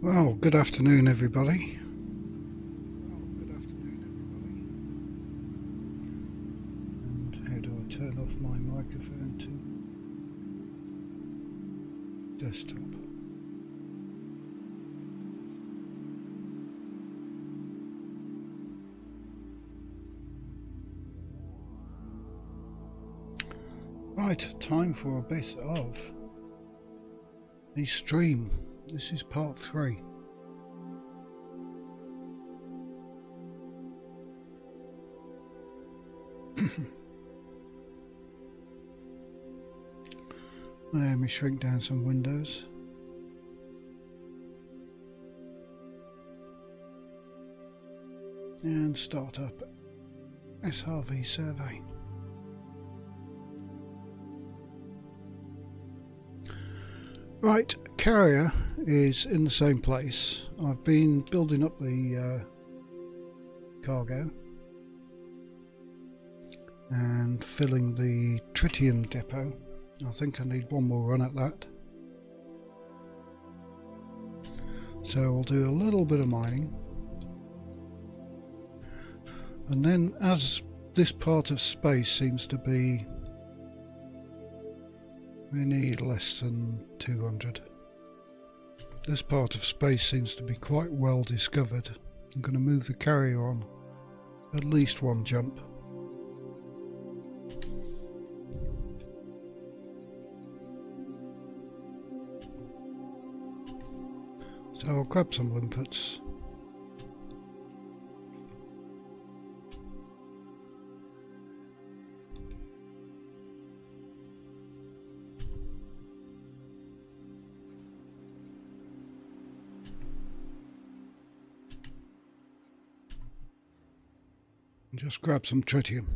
Well, good afternoon, everybody. And how do I turn off my microphone to desktop? Right, time for a bit of the stream. This is part 3. Let me shrink down some windows. And start up SRV survey. Right, carrier is in the same place. I've been building up the cargo and filling the tritium depot. I think I need one more run at that. So we'll do a little bit of mining. And then as this part of space seems to be, we need less than 200. This part of space seems to be quite well discovered. I'm going to move the carrier on at least one jump. So I'll grab some limpets. And just grab some tritium.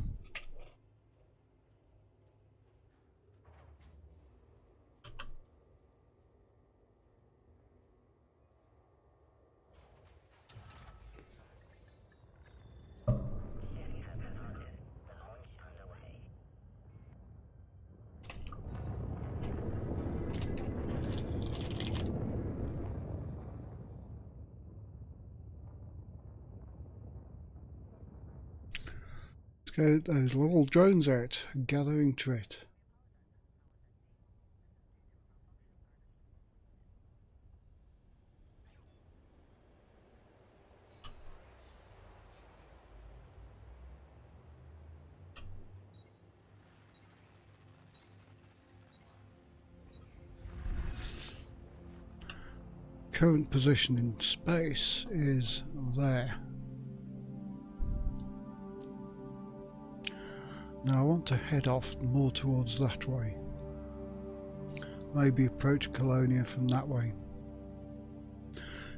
Get those little drones out, gathering trit. Current position in space is there. Now I want to head off more towards that way. Maybe approach Colonia from that way.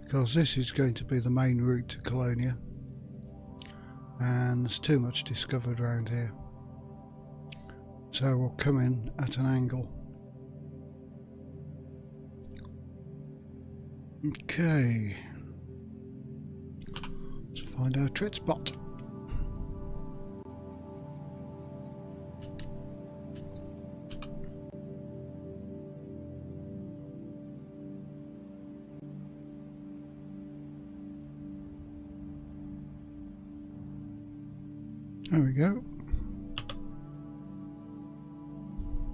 Because this is going to be the main route to Colonia. And there's too much discovered around here. So we'll come in at an angle. Okay. Let's find our trit spot. There we go.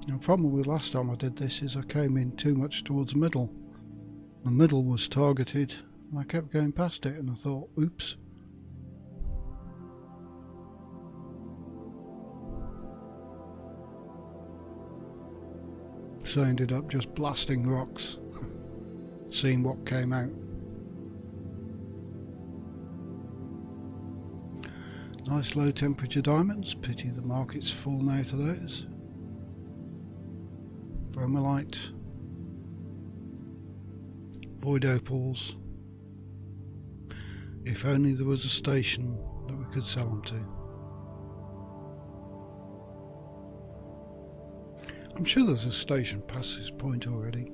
The problem with last time I did this is I came in too much towards the middle. The middle was targeted and I kept going past it and I thought, oops. So I ended up just blasting rocks, seeing what came out. Nice low temperature diamonds, pity the market's full now to those. Bromellite. Void opals. If only there was a station that we could sell them to. I'm sure there's a station past this point already.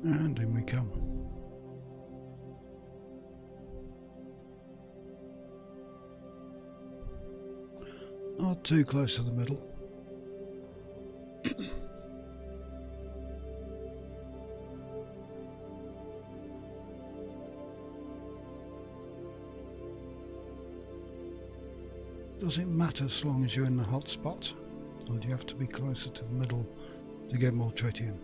And in we come. Not too close to the middle. Does it matter as long as you're in the hot spot, or do you have to be closer to the middle to get more tritium?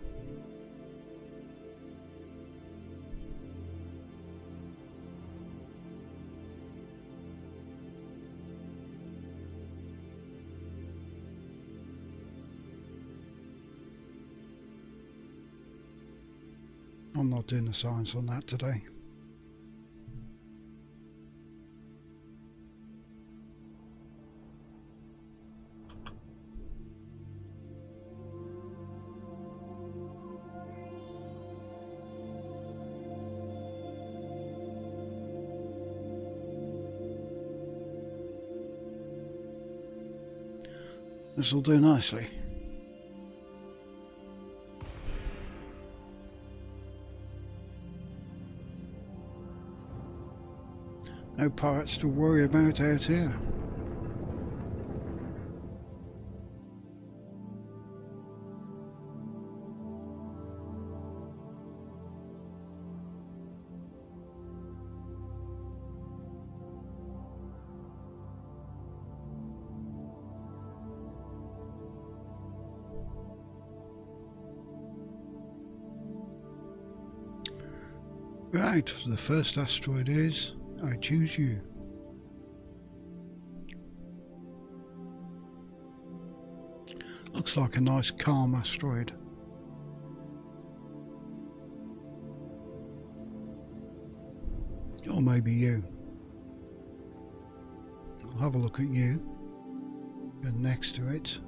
I'm not doing the science on that today. This will do nicely. No pirates to worry about out here. Right, the first asteroid is I choose you. Looks like a nice calm asteroid. Or maybe you. I'll have a look at you. You're next to it.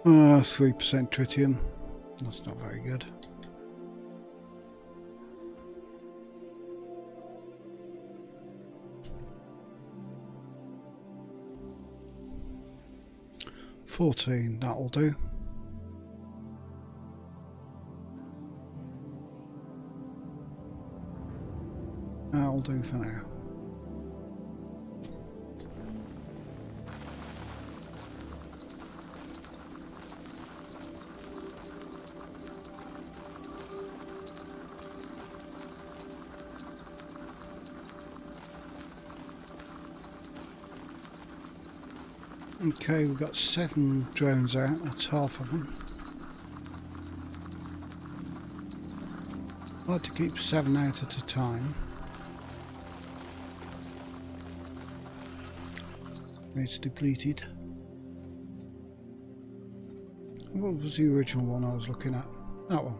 Ah, 3% tritium. That's not very good. $14, that'll do. That'll do for now. Okay, we've got 7 drones out, that's half of them. I like to keep 7 out at a time. It's depleted. What was the original one I was looking at? That one.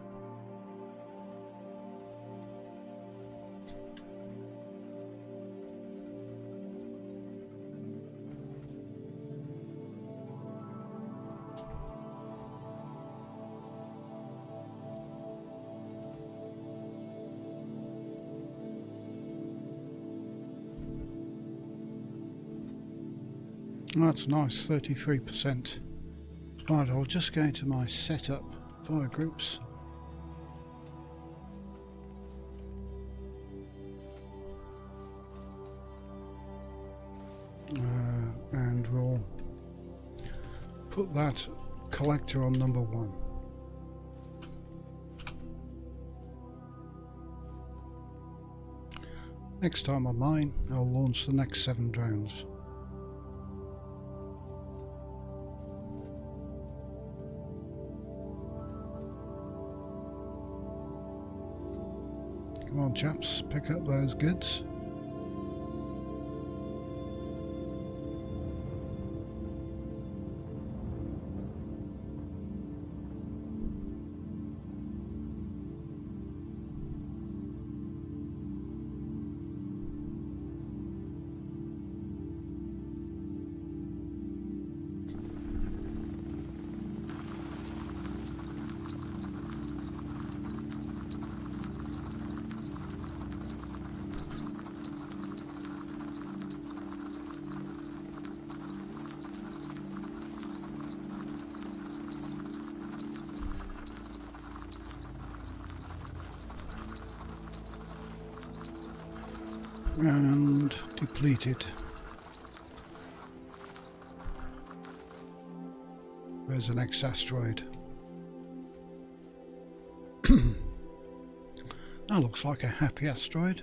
That's nice, 33%. Right, I'll just go to my setup fire groups. And we'll put that collector on number 1. Next time on mine, I'll launch the next 7 drones. Come on chaps, pick up those goods. and depleted. There's the next asteroid. That looks like a happy asteroid.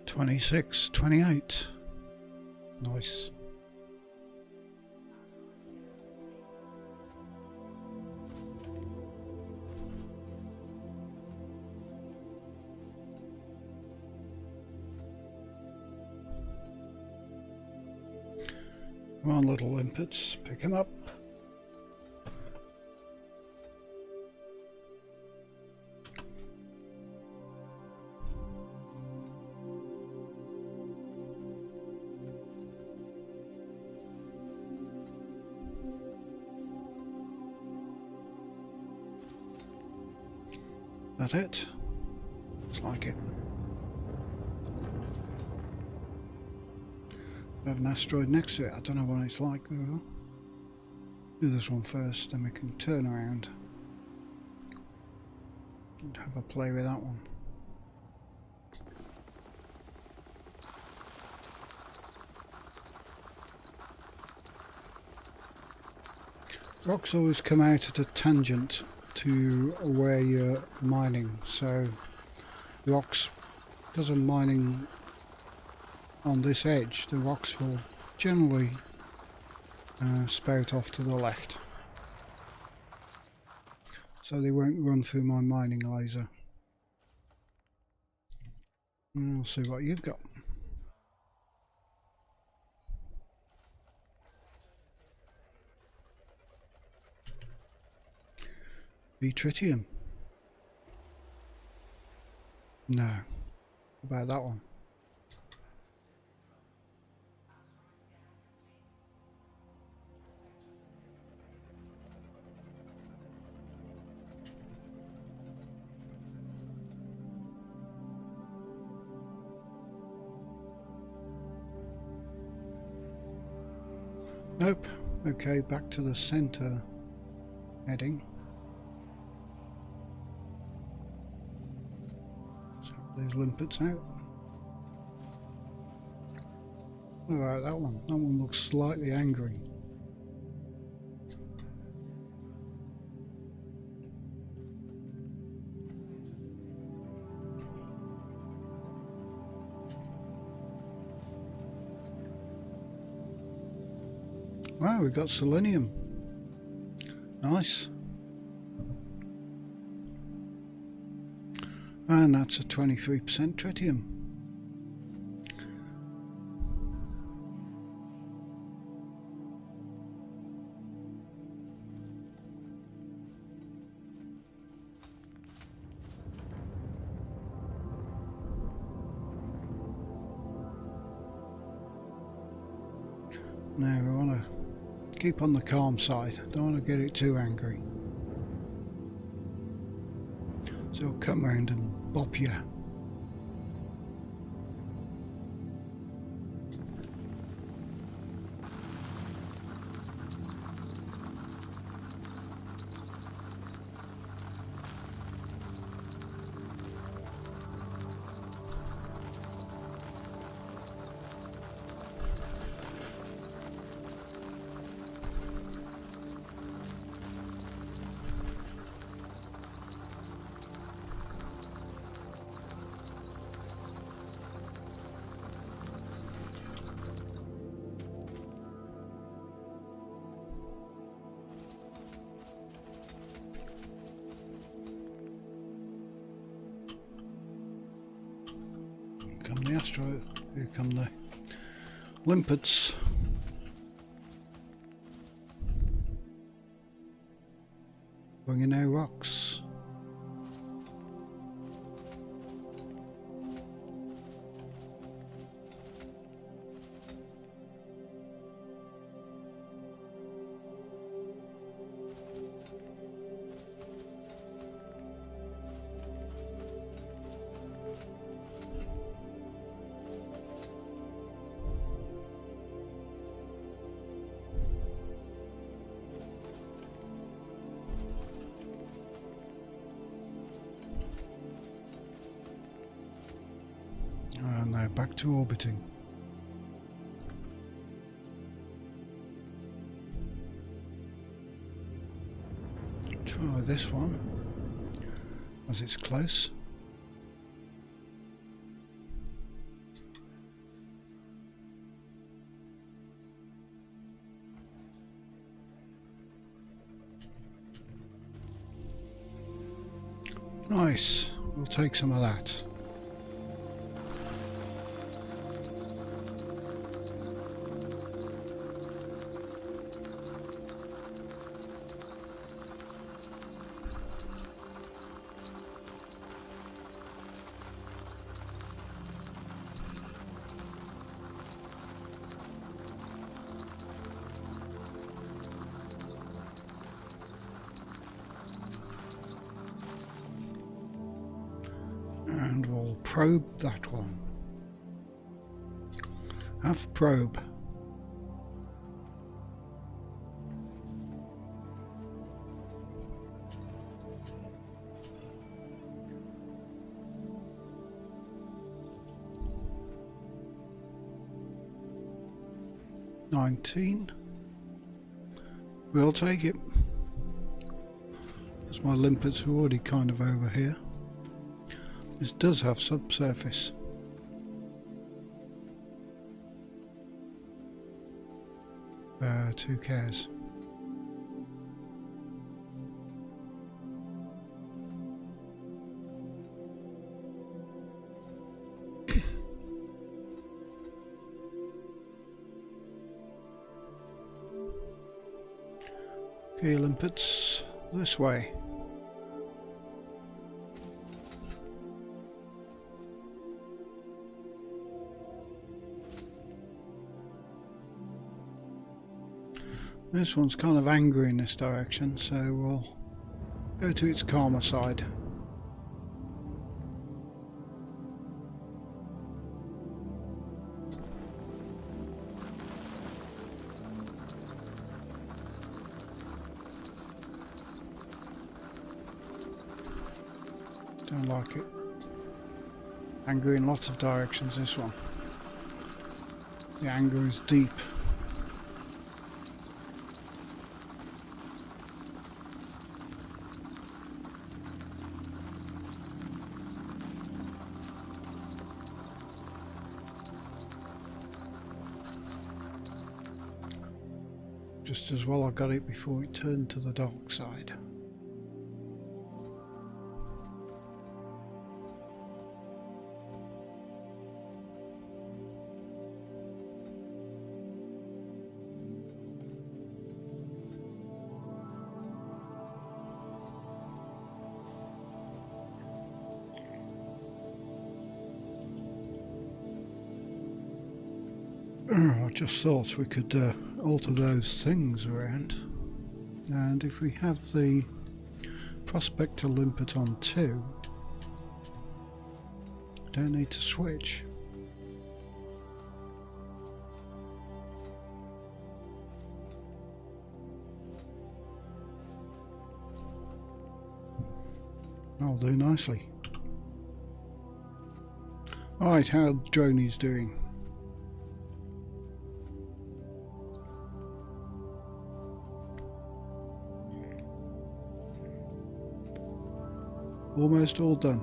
$26, $28. Nice. Come on, little limpets, pick them up. That it? Looks like it. I have an asteroid next to it. I don't know what it's like though. Do this one first, then we can turn around and have a play with that one. Rocks always come out at a tangent to where you're mining, so the rocks, because I'm mining on this edge, the rocks will generally spout off to the left, so they won't run through my mining laser. And we'll see what you've got. Tritium. No. What about that one? Nope. Okay, back to the center heading. Those limpets out. What about that one? That one looks slightly angry. Wow, we've got selenium. Nice. And that's a 23% tritium. Now we want to keep on the calm side, don't want to get it too angry. So it'll come round and bop you. Come the asteroid, here come the limpets. Bringing out rocks. Now back to orbiting. Try this one, as it's close. Nice, we'll take some of that. And we'll probe that one. Have probe. $19. We'll take it. As my limpets are already kind of over here. This does have subsurface. Who cares? Okay, limpets, this way. This one's kind of angry in this direction, so we'll go to its calmer side. Don't like it. Angry in lots of directions, this one. The anger is deep. Just as well I got it before it turned to the dark side. I just thought we could alter those things around, and if we have the prospector limpet on 2, don't need to switch. I'll do nicely. Alright, how Droney's doing? Almost all done.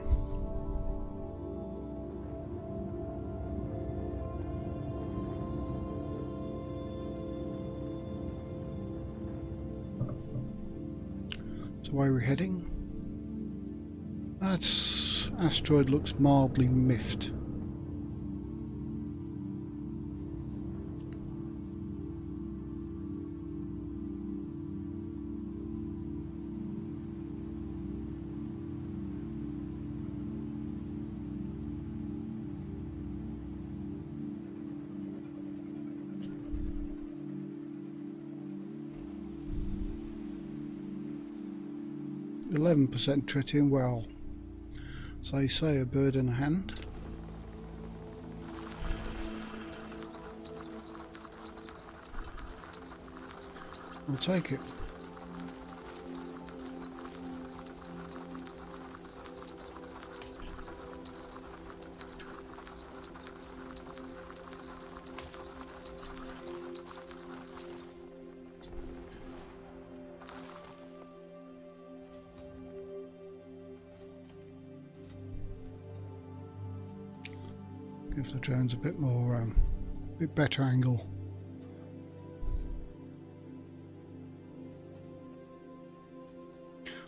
So where are we heading? That asteroid looks mildly miffed. %, tritium, well, so you say a bird in a hand. I'll take it. Give the drones a bit more, bit better angle.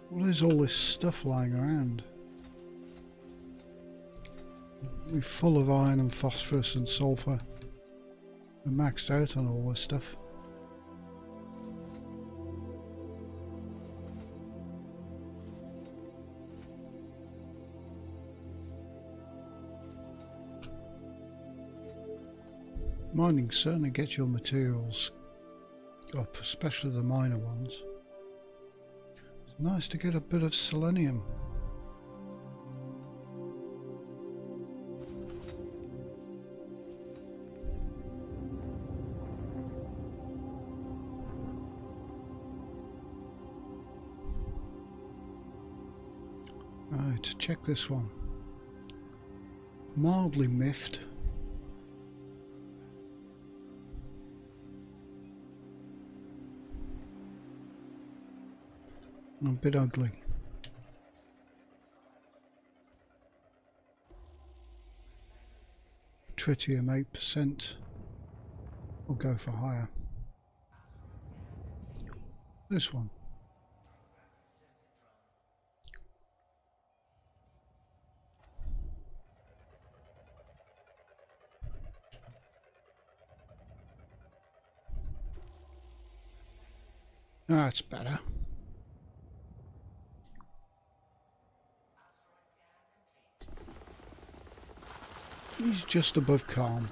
What is all this stuff lying around? We're full of iron and phosphorus and sulfur. We're maxed out on all this stuff. Mining certainly gets your materials up, especially the minor ones. It's nice to get a bit of selenium. Right, check this one. Mildly miffed. A bit ugly. Tritium 8%. We'll go for higher. This one. That's better. He's just above calm.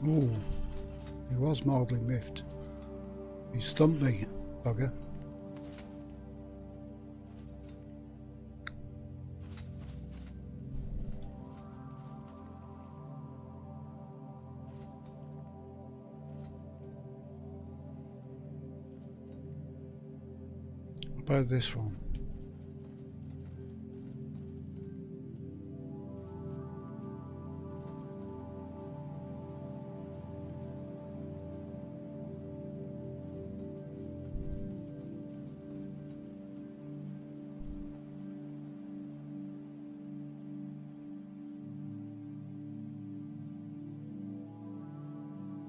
Oh, he was mildly miffed. He stumped me, bugger. What about this one?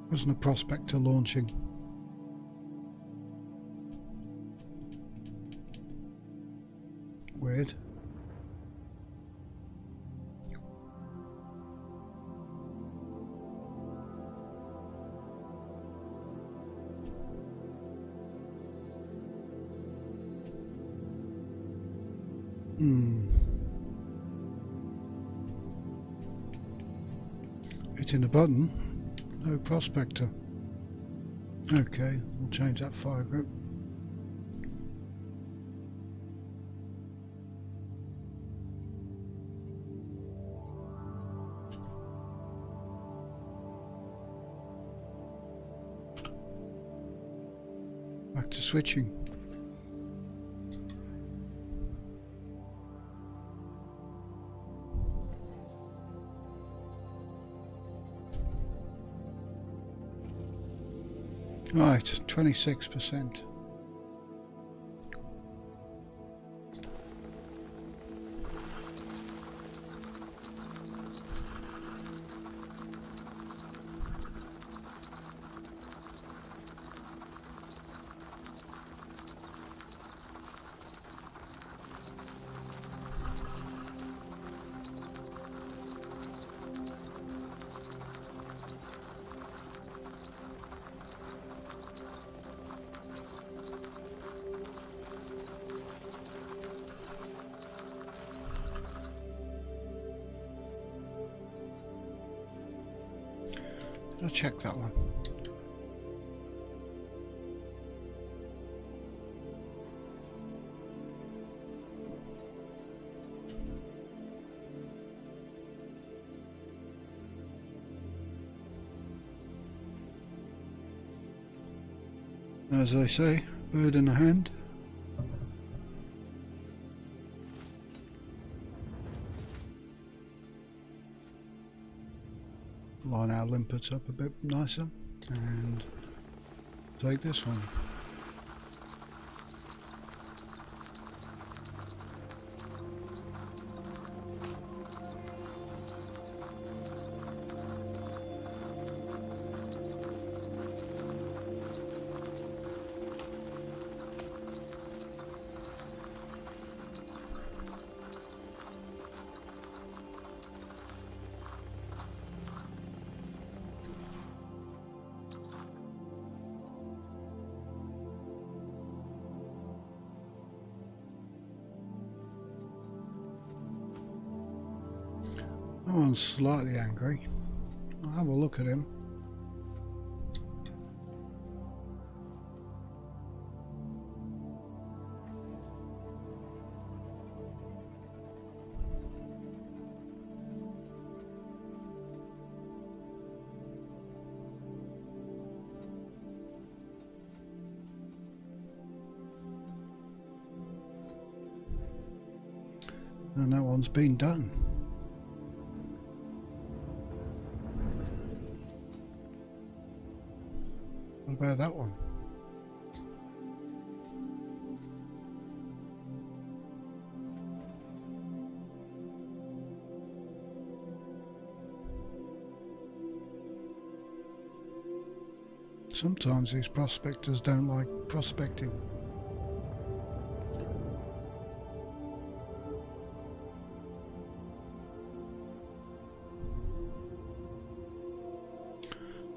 Wasn't a prospector launching. Weird. Hitting a button. No prospector. Okay, we'll change that fire group. Back to switching. Right, 26%. I'll check that one. As they say, bird in the hand. Line our limpets up a bit nicer and take this one. That one's slightly angry. I'll have a look at him. And that one's been done. What about that one? Sometimes these prospectors don't like prospecting.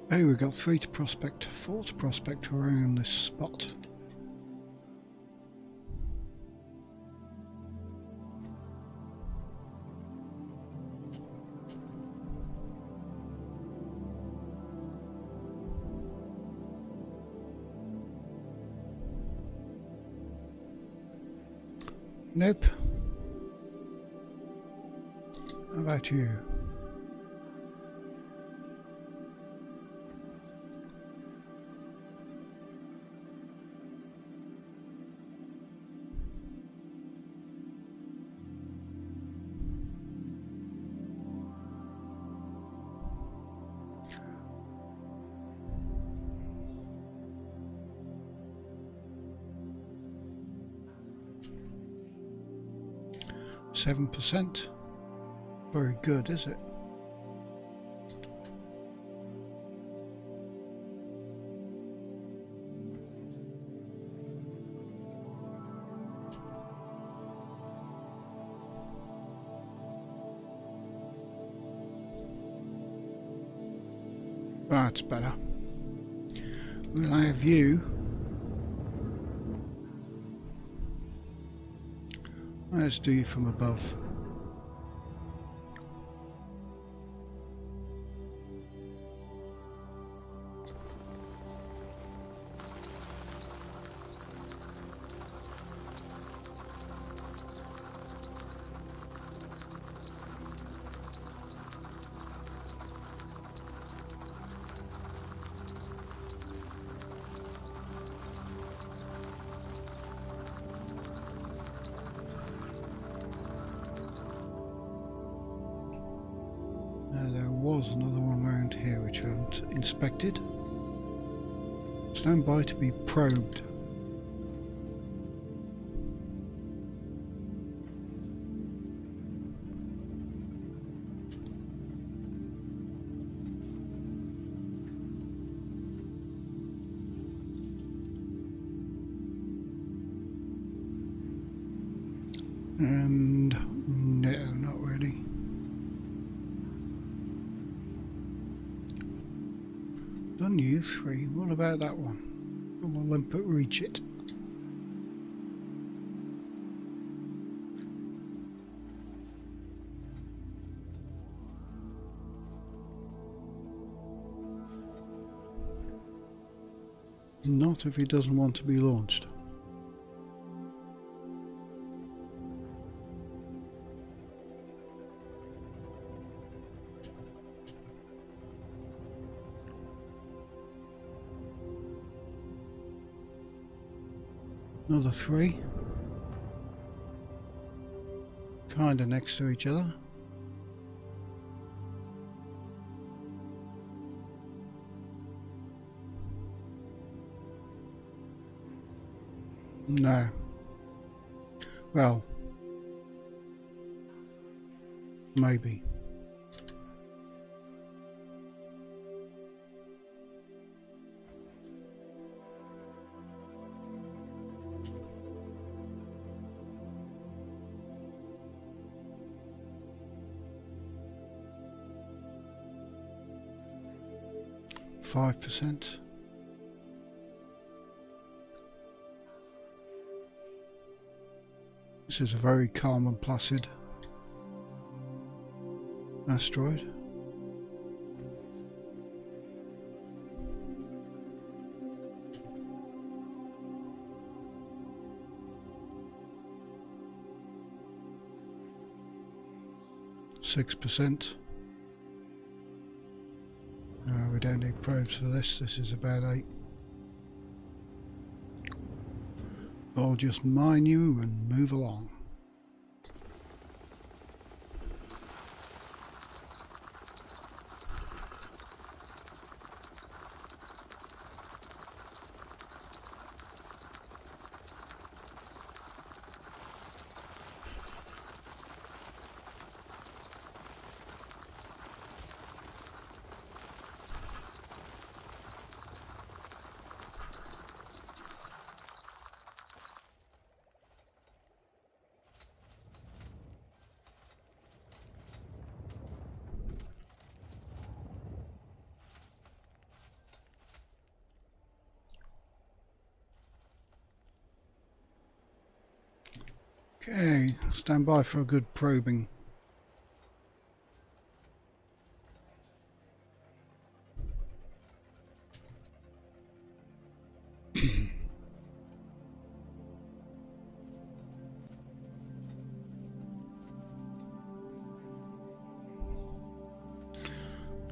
Hey, we've got 3 to prospect, 4 to prospect around this spot. Nope. How about you? %. Very good, is it? That's better. We'll have you. Let's do you from above. There was another one around here which I haven't inspected. Stand by to be probed. And no, not really. Done you 3. What about that one? Will the limpet reach it? Not if he doesn't want to be launched. Another 3. Kind of next to each other. No. Well, maybe. %. This is a very calm and placid asteroid. %. We don't need probes for this. This is about 8. I'll just mine you and move along. Okay, stand by for a good probing.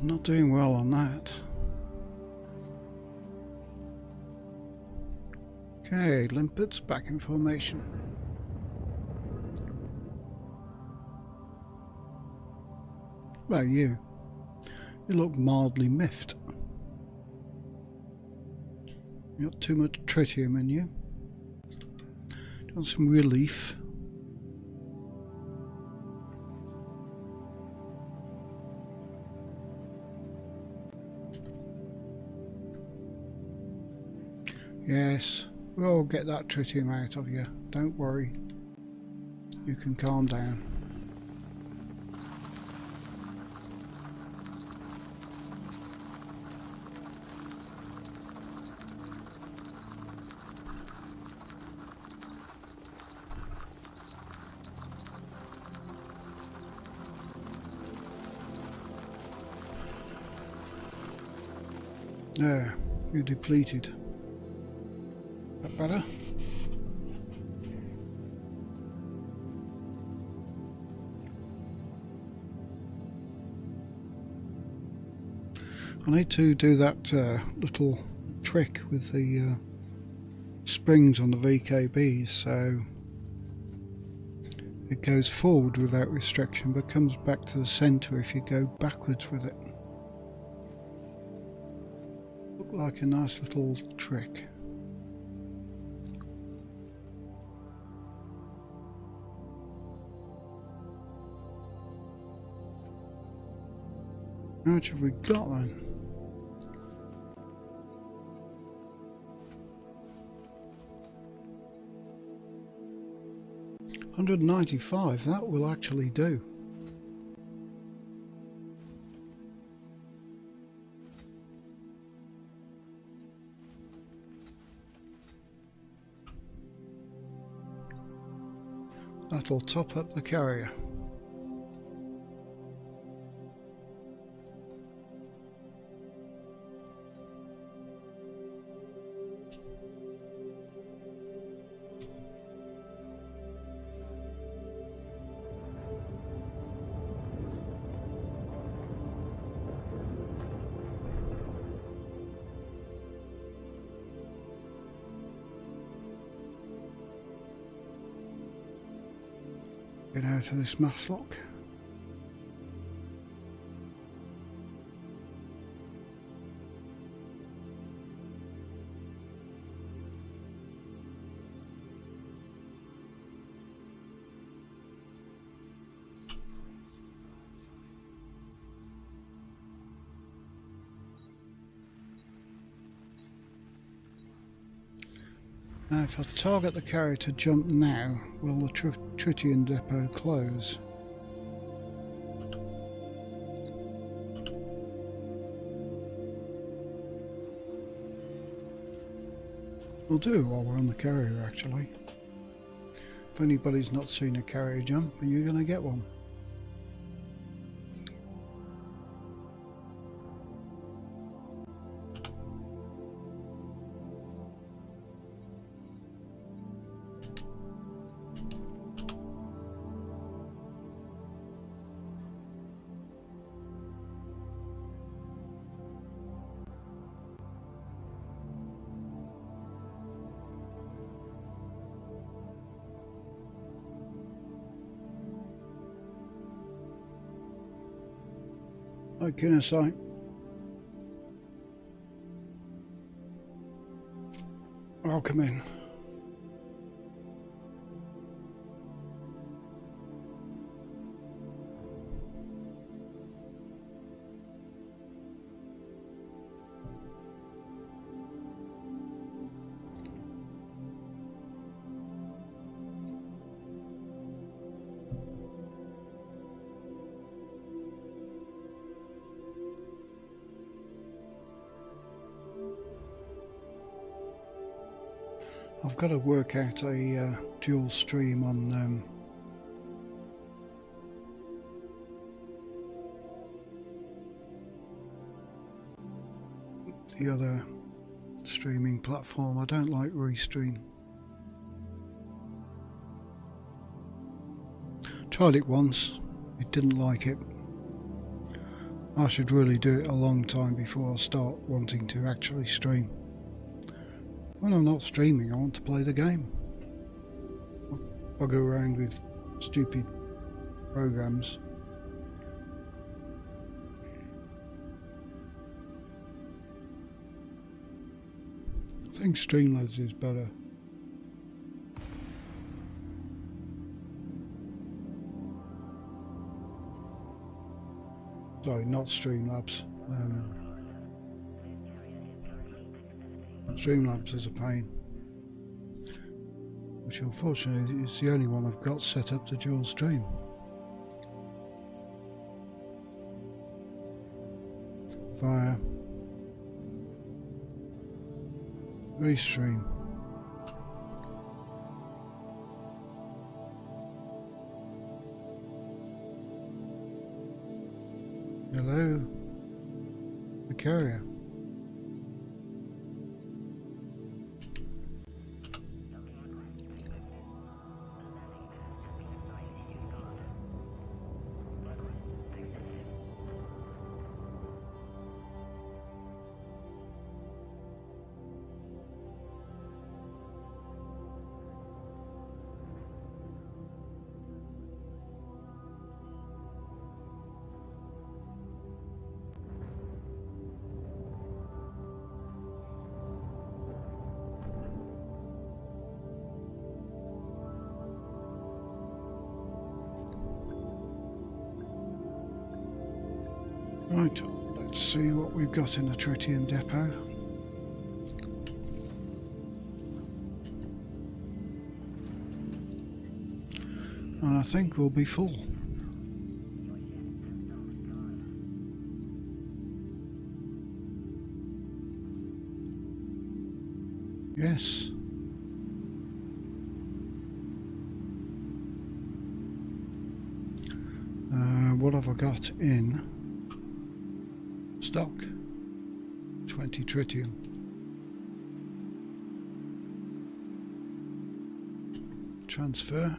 Not doing well on that. Okay, limpets back in formation. What about you? You look mildly miffed. You got too much tritium in you. Do you want some relief? Yes, we'll get that tritium out of you. Don't worry. You can calm down. There, you're depleted. That better? I need to do that little trick with the springs on the VKBs, so it goes forward without restriction but comes back to the centre if you go backwards with it. Look like a nice little trick. How much have we got then? $195, that will actually do. That'll top up the carrier. Get out of this mass lock. Now if I target the carrier to jump now, will the tritium depot close? We'll do it while we're on the carrier actually. If anybody's not seen a carrier jump, you're going to get one. What can I say? Welcome in. I've got to work out a dual stream on the other streaming platform. I don't like Restream. Tried it once, it didn't like it. I should really do it a long time before I start wanting to actually stream. When I'm not streaming, I want to play the game. I go around with stupid programs. I think Streamlabs is better. Sorry, not Streamlabs. Streamlabs is a pain, which unfortunately is the only one I've got set up to dual stream. Via Restream. Hello, the carrier. Right, let's see what we've got in the tritium depot. And I think we'll be full. Yes. What have I got in stock? 20 tritium. Transfer.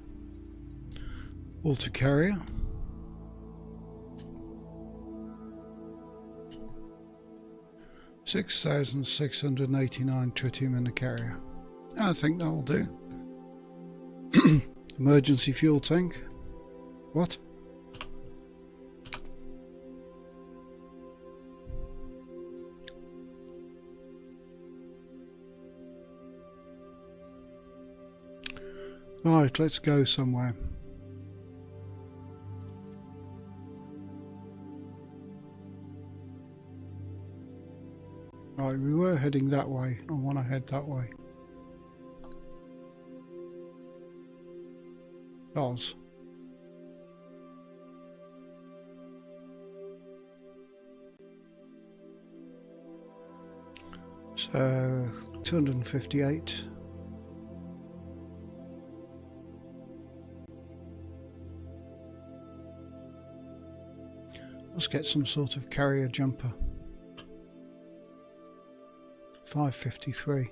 Alter carrier. $6,689 tritium in the carrier. I think that'll do. Emergency fuel tank. What? Right, let's go somewhere. Right, we were heading that way. I want to head that way. Oz. So 258. Let's get some sort of carrier jumper. 553.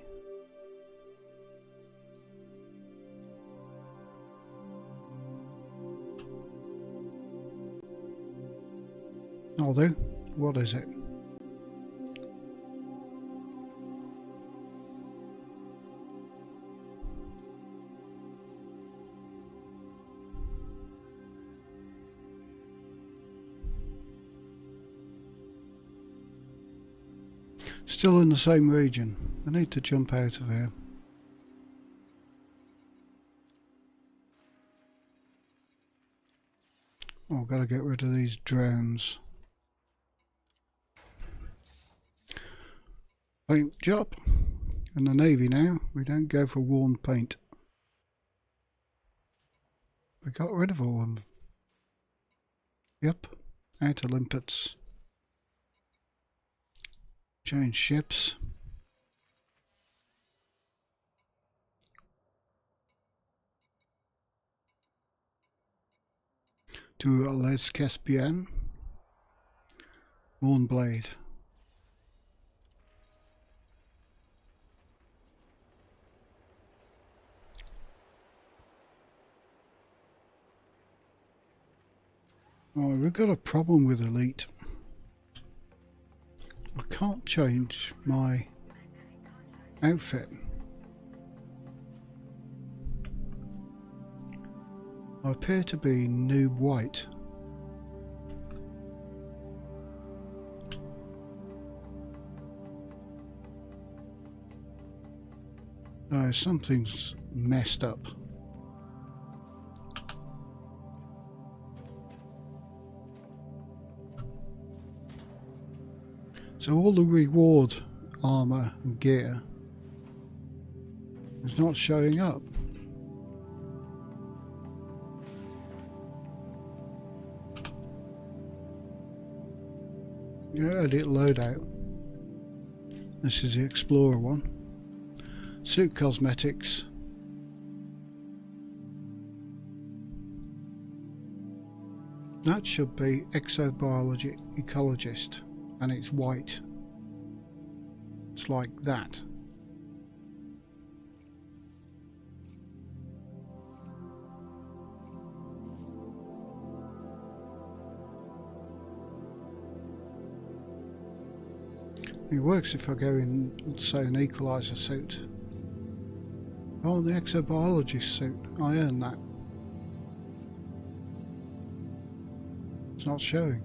I'll do. What is it? Still in the same region. I need to jump out of here. Oh, I've got to get rid of these drones. Paint job. In the Navy now, we don't go for worn paint. We got rid of all of them. Yep, outer limpets. Change ships. To Les Caspian. Worn blade. Oh, we've got a problem with Elite. I can't change my outfit. I appear to be noob white. No, something's messed up. So all the reward armor and gear is not showing up. Yeah, edit loadout. This is the Explorer one. Suit cosmetics. That should be exobiology ecologist, and it's white. It's like that. It works if I go in, say, an equalizer suit. Oh, the exobiologist suit. I earned that. It's not showing.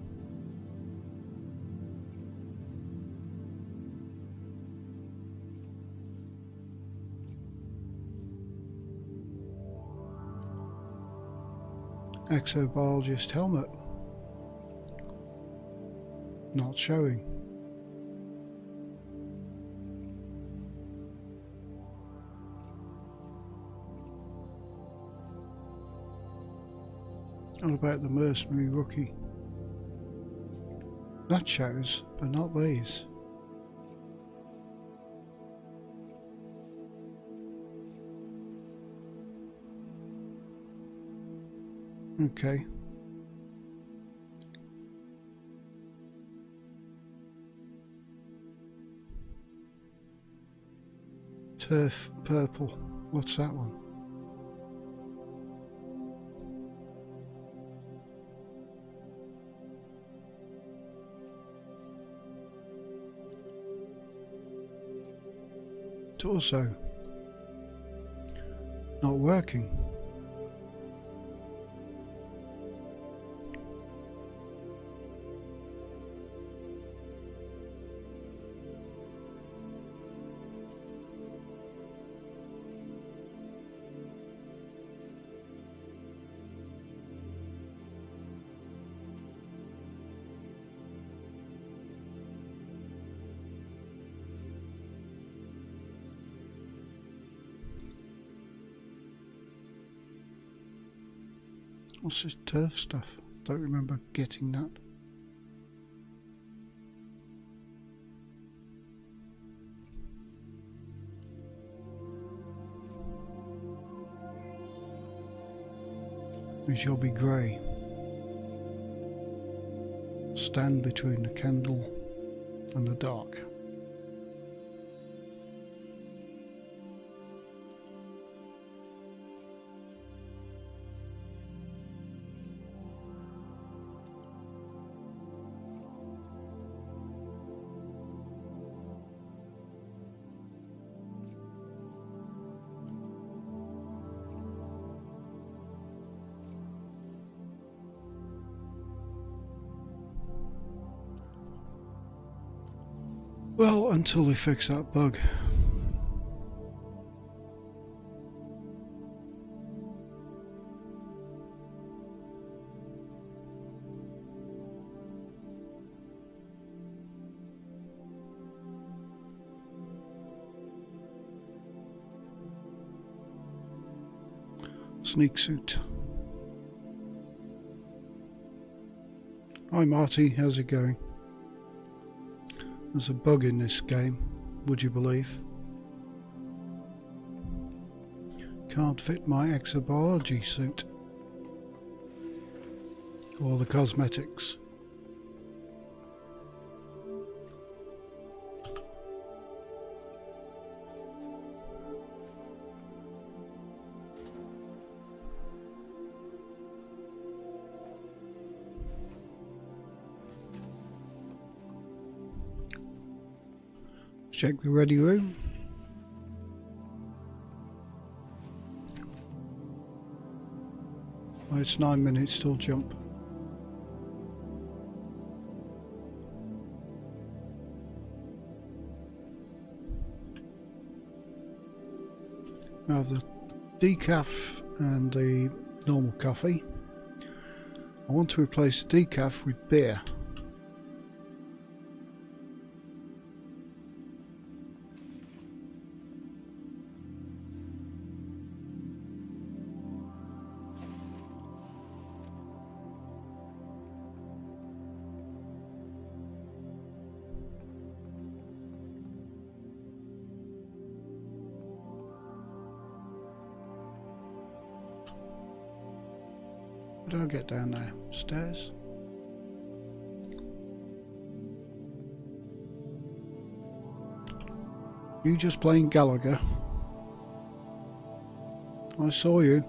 Exobiologist helmet. Not showing. What about the mercenary rookie? That shows, but not these. Okay. Turf purple. What's that one? Also not working. What's this turf stuff? Don't remember getting that. We shall be grey. Stand between the candle and the dark. Well, until they fix that bug. Sneak suit. Hi Marty, how's it going? There's a bug in this game, would you believe? Can't fit my exobiology suit. Or the cosmetics. Check the ready room. Oh, it's 9 minutes till jump. Now the decaf and the normal coffee. I want to replace the decaf with beer. How do I get down there? Stairs? You just playing Gallagher? I saw you.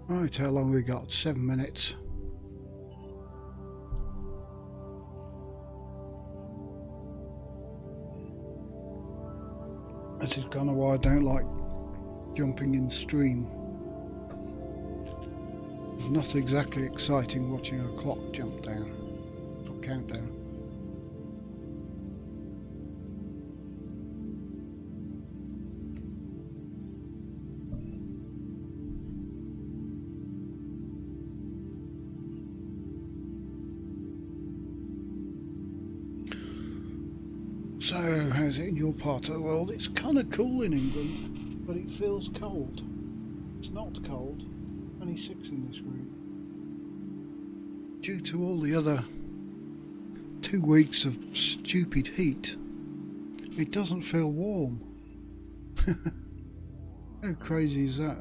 Right, how long we got? 7 minutes. This is kind of why I don't like jumping in stream. It's not exactly exciting watching a clock jump down, or countdown. So, how's it in your part of the world? It's kind of cool in England, but it feels cold. It's not cold. 26 in this room. Due to all the other 2 weeks of stupid heat, it doesn't feel warm. How crazy is that?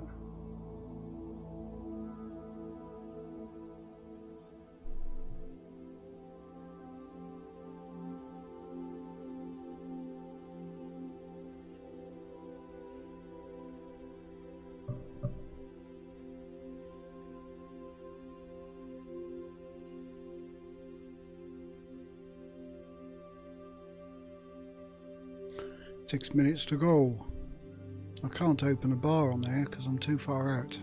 Six minutes to go. I can't open a bar on there because I'm too far out.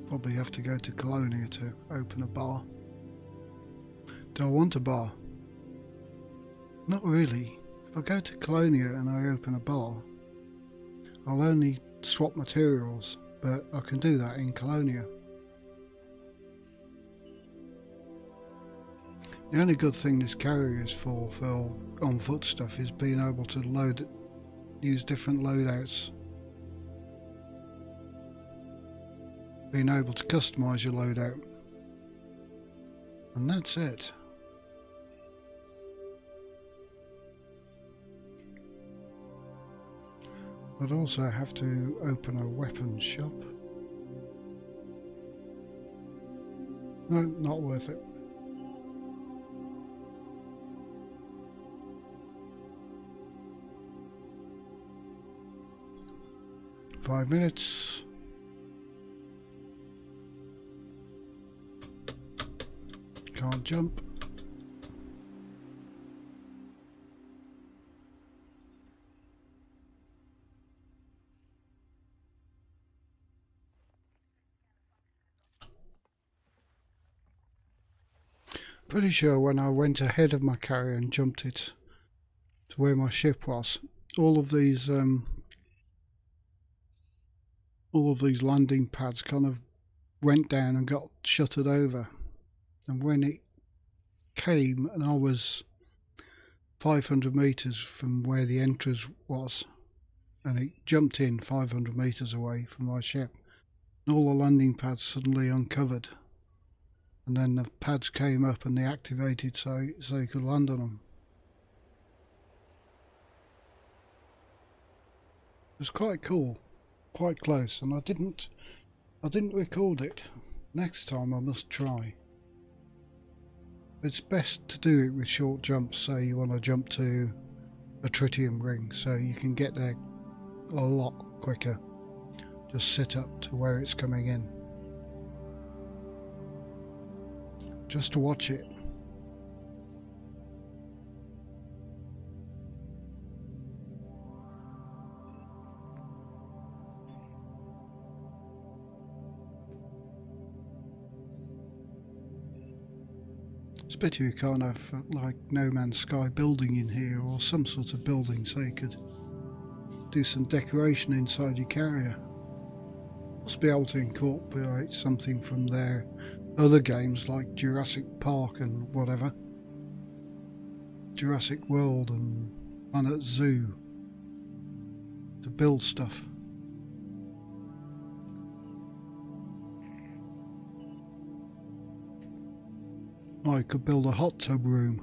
Probably have to go to Colonia to open a bar. Do I want a bar? Not really. If I go to Colonia and I open a bar, I'll only swap materials, but I can do that in Colonia. The only good thing this carrier is for on foot stuff is being able to use different loadouts. Being able to customise your loadout. And that's it. I'd also have to open a weapons shop. No, not worth it. Five minutes. Can't jump. Pretty sure when I went ahead of my carrier and jumped it to where my ship was, all of these landing pads kind of went down and got shuttered over. And when it came and I was 500 meters from where the entrance was, and it jumped in 500 meters away from my ship, and all the landing pads suddenly uncovered, and then the pads came up and they activated so you could land on them. It was quite cool, quite close, and I didn't record it. Next time I must try. It's best to do it with short jumps. Say you want to jump to a tritium ring, so you can get there a lot quicker. Just sit up to where it's coming in. Just to watch it. It's a pity we can't have like No Man's Sky building in here, or some sort of building so you could do some decoration inside your carrier. Must be able to incorporate something from their other games like Jurassic Park and whatever. Jurassic World and Planet Zoo to build stuff. I could build a hot tub room.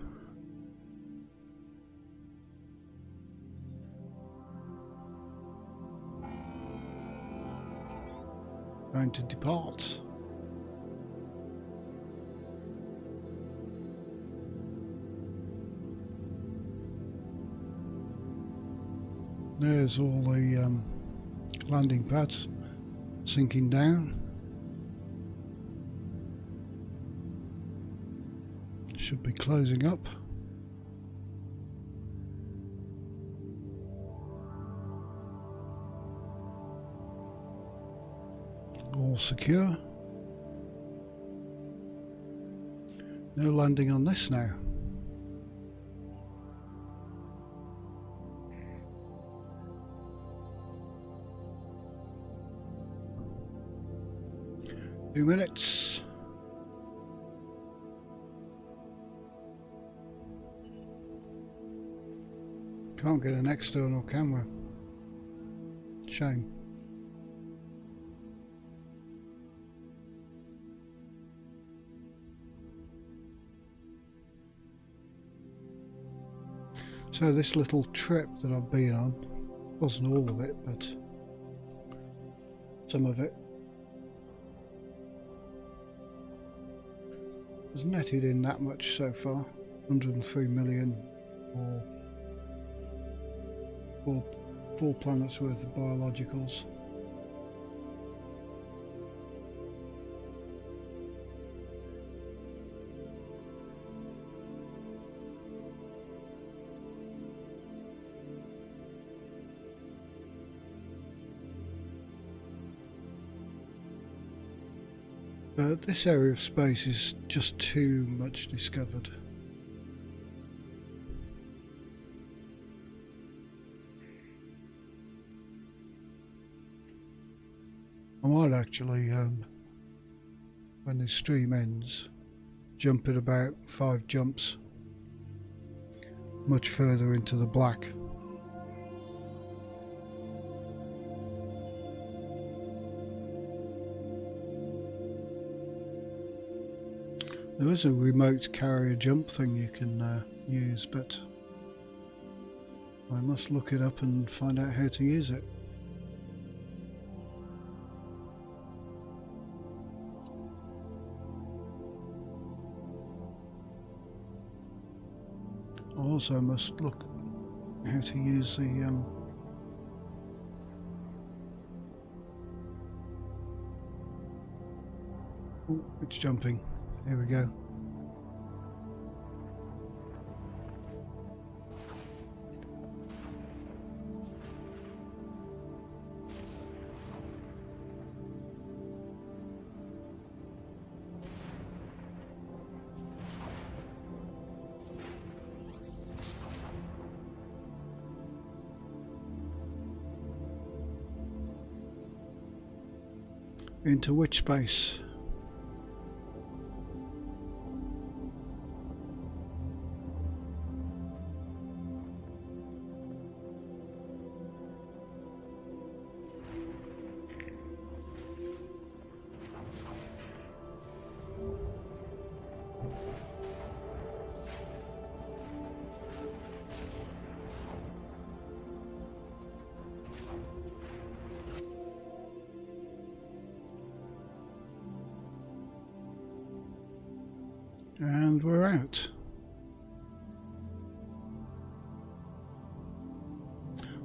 Going to depart. There's all the landing pads sinking down. Should be closing up. All secure. No landing on this now. Few minutes. Can't get an external camera. Shame. So this little trip that I've been on, wasn't all of it, but some of it, has netted in that much so far. 103 million or four planets worth of biologicals. This area of space is just too much discovered. I might actually, when this stream ends, jump at about 5 jumps much further into the black. There is a remote carrier jump thing you can use, but I must look it up and find out how to use it. I also must look how to use the oh, it's jumping. Here we go. Into which space? And we're out.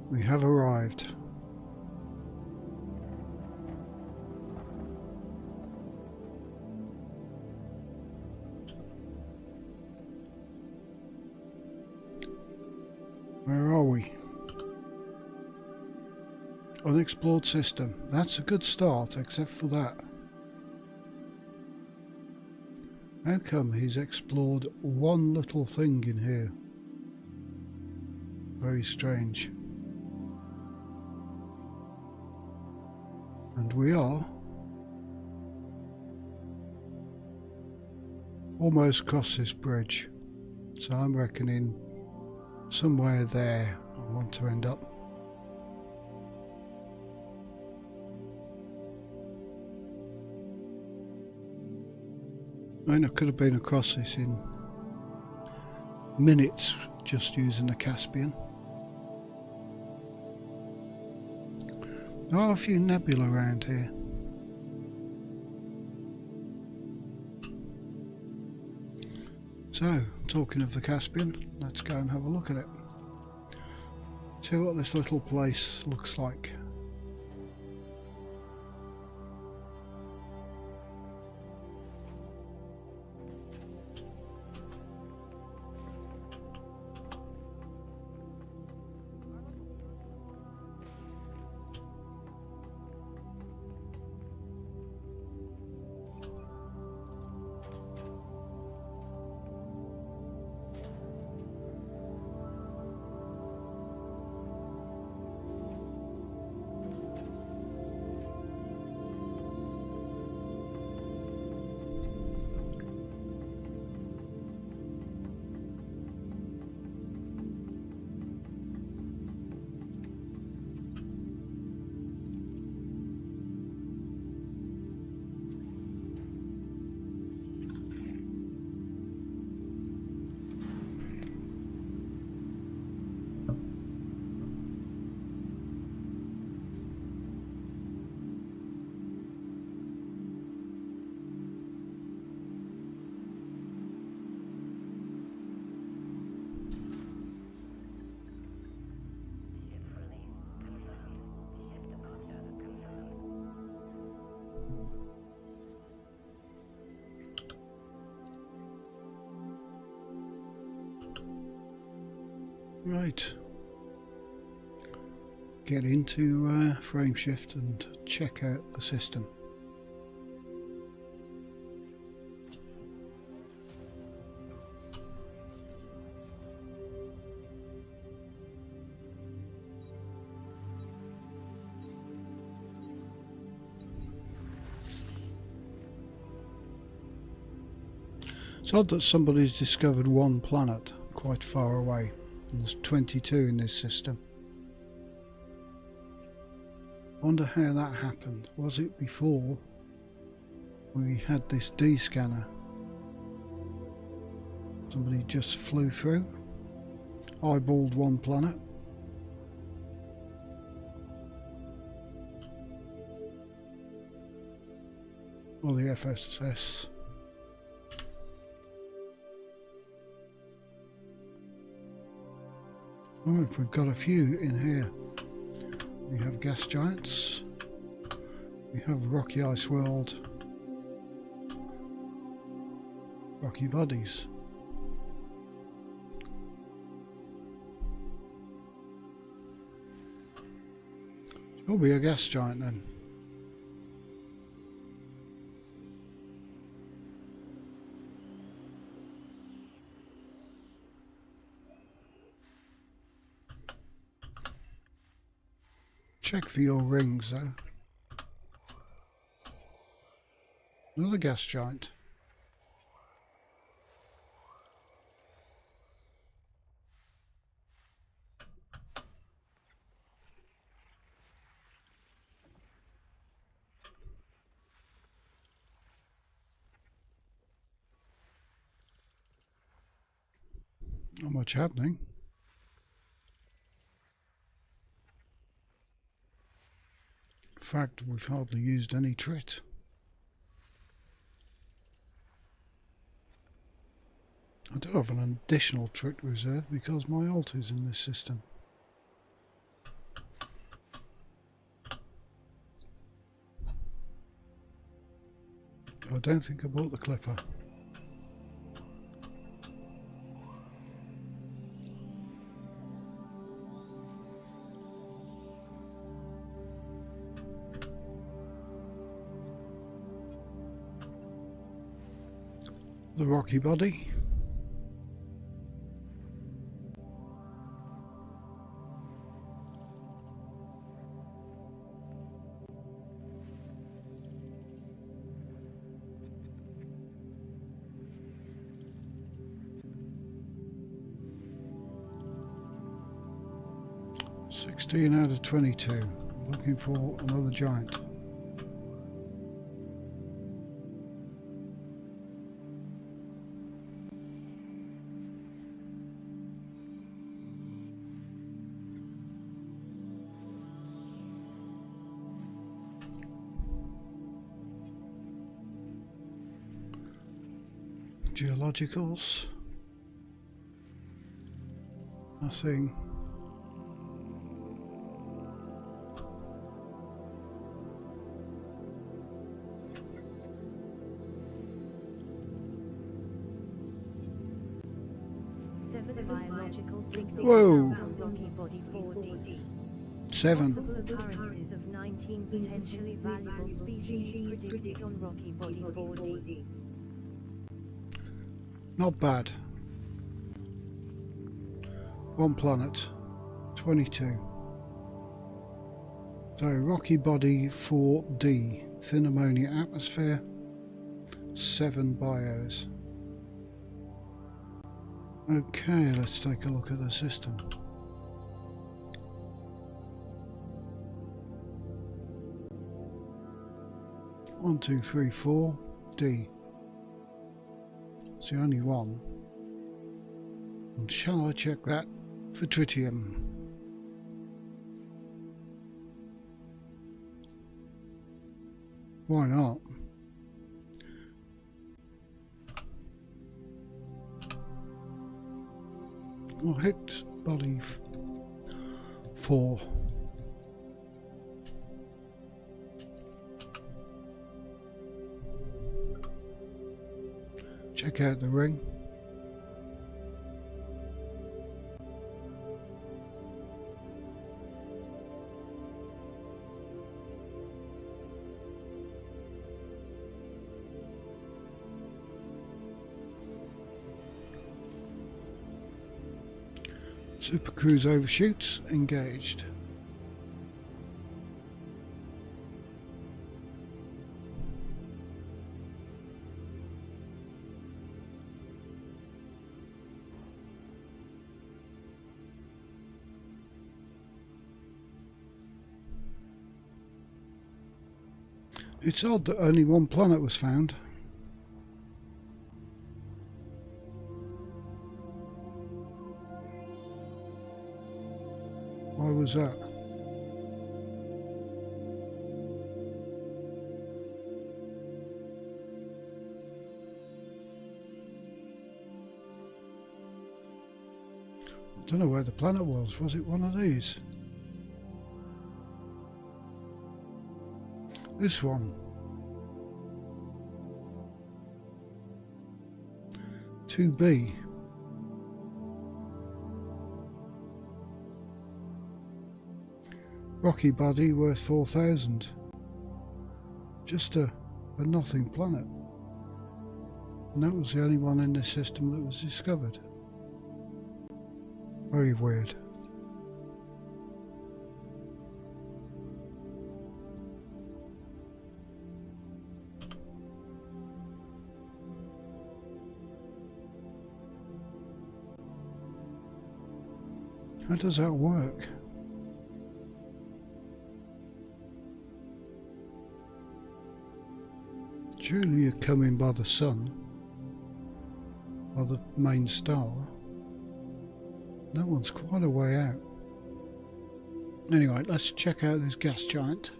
We have arrived. Where are we? Unexplored system. That's a good start, except for that. How come he's explored one little thing in here? Very strange. And we are almost across this bridge, so I'm reckoning somewhere there I want to end up. I mean, I could have been across this in minutes just using the Caspian. There are a few nebula around here. So, talking of the Caspian, let's go and have a look at it. See what this little place looks like. Right, get into frame shift and check out the system. It's odd that somebody's discovered one planet quite far away, and there's 22 in this system. Wonder how that happened. Was it before we had this D scanner? Somebody just flew through, eyeballed one planet. Or the FSS. Right, we've got a few in here. We have gas giants. We have rocky ice world. Rocky bodies. It'll be a gas giant then. Check for your rings though. Another gas giant. Not much happening. In fact, we've hardly used any trit. I do have an additional trit reserve because my alt is in this system. I don't think I bought the clipper. The rocky body. "16 out of 22. Looking for another giant. Geologicals. Nothing. Biological signals Whoa. found on rocky body 4D. 7. Possible occurrences of 19 potentially valuable species predicted on rocky body 4D. Not bad. One planet. 22. So rocky body 4D. Thin ammonia atmosphere. 7 bios. Okay, let's take a look at the system. One, two, three, 4. D. It's the only one. And shall I check that for tritium? Why not? We'll hit body 4. Check out the ring. Super Cruise overshoots engaged. It's odd that only one planet was found. Why was that? I don't know where the planet was. Was it one of these? This one. 2B. Rocky body worth 4,000. Just a nothing planet. And that was the only one in this system that was discovered. Very weird. How does that work? Surely you're coming by the sun, by the main star. That one's quite a way out. Anyway, let's check out this gas giant.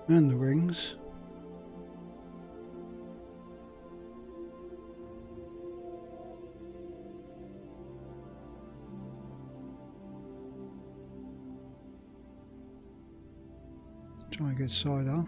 And the rings. Try and get side on.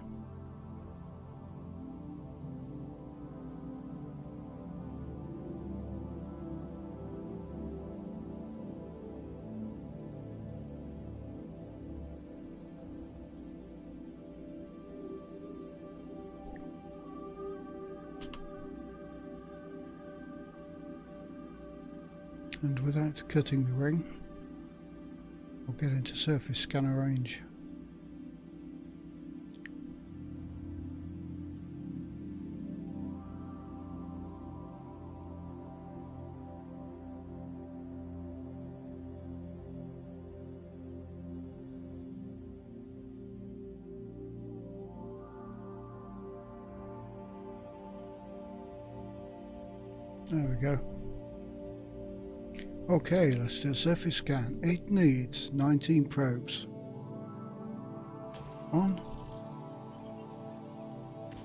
And without cutting the ring, we'll get into surface scanner range. There we go. Okay, let's do a surface scan. It needs 19 probes. 1,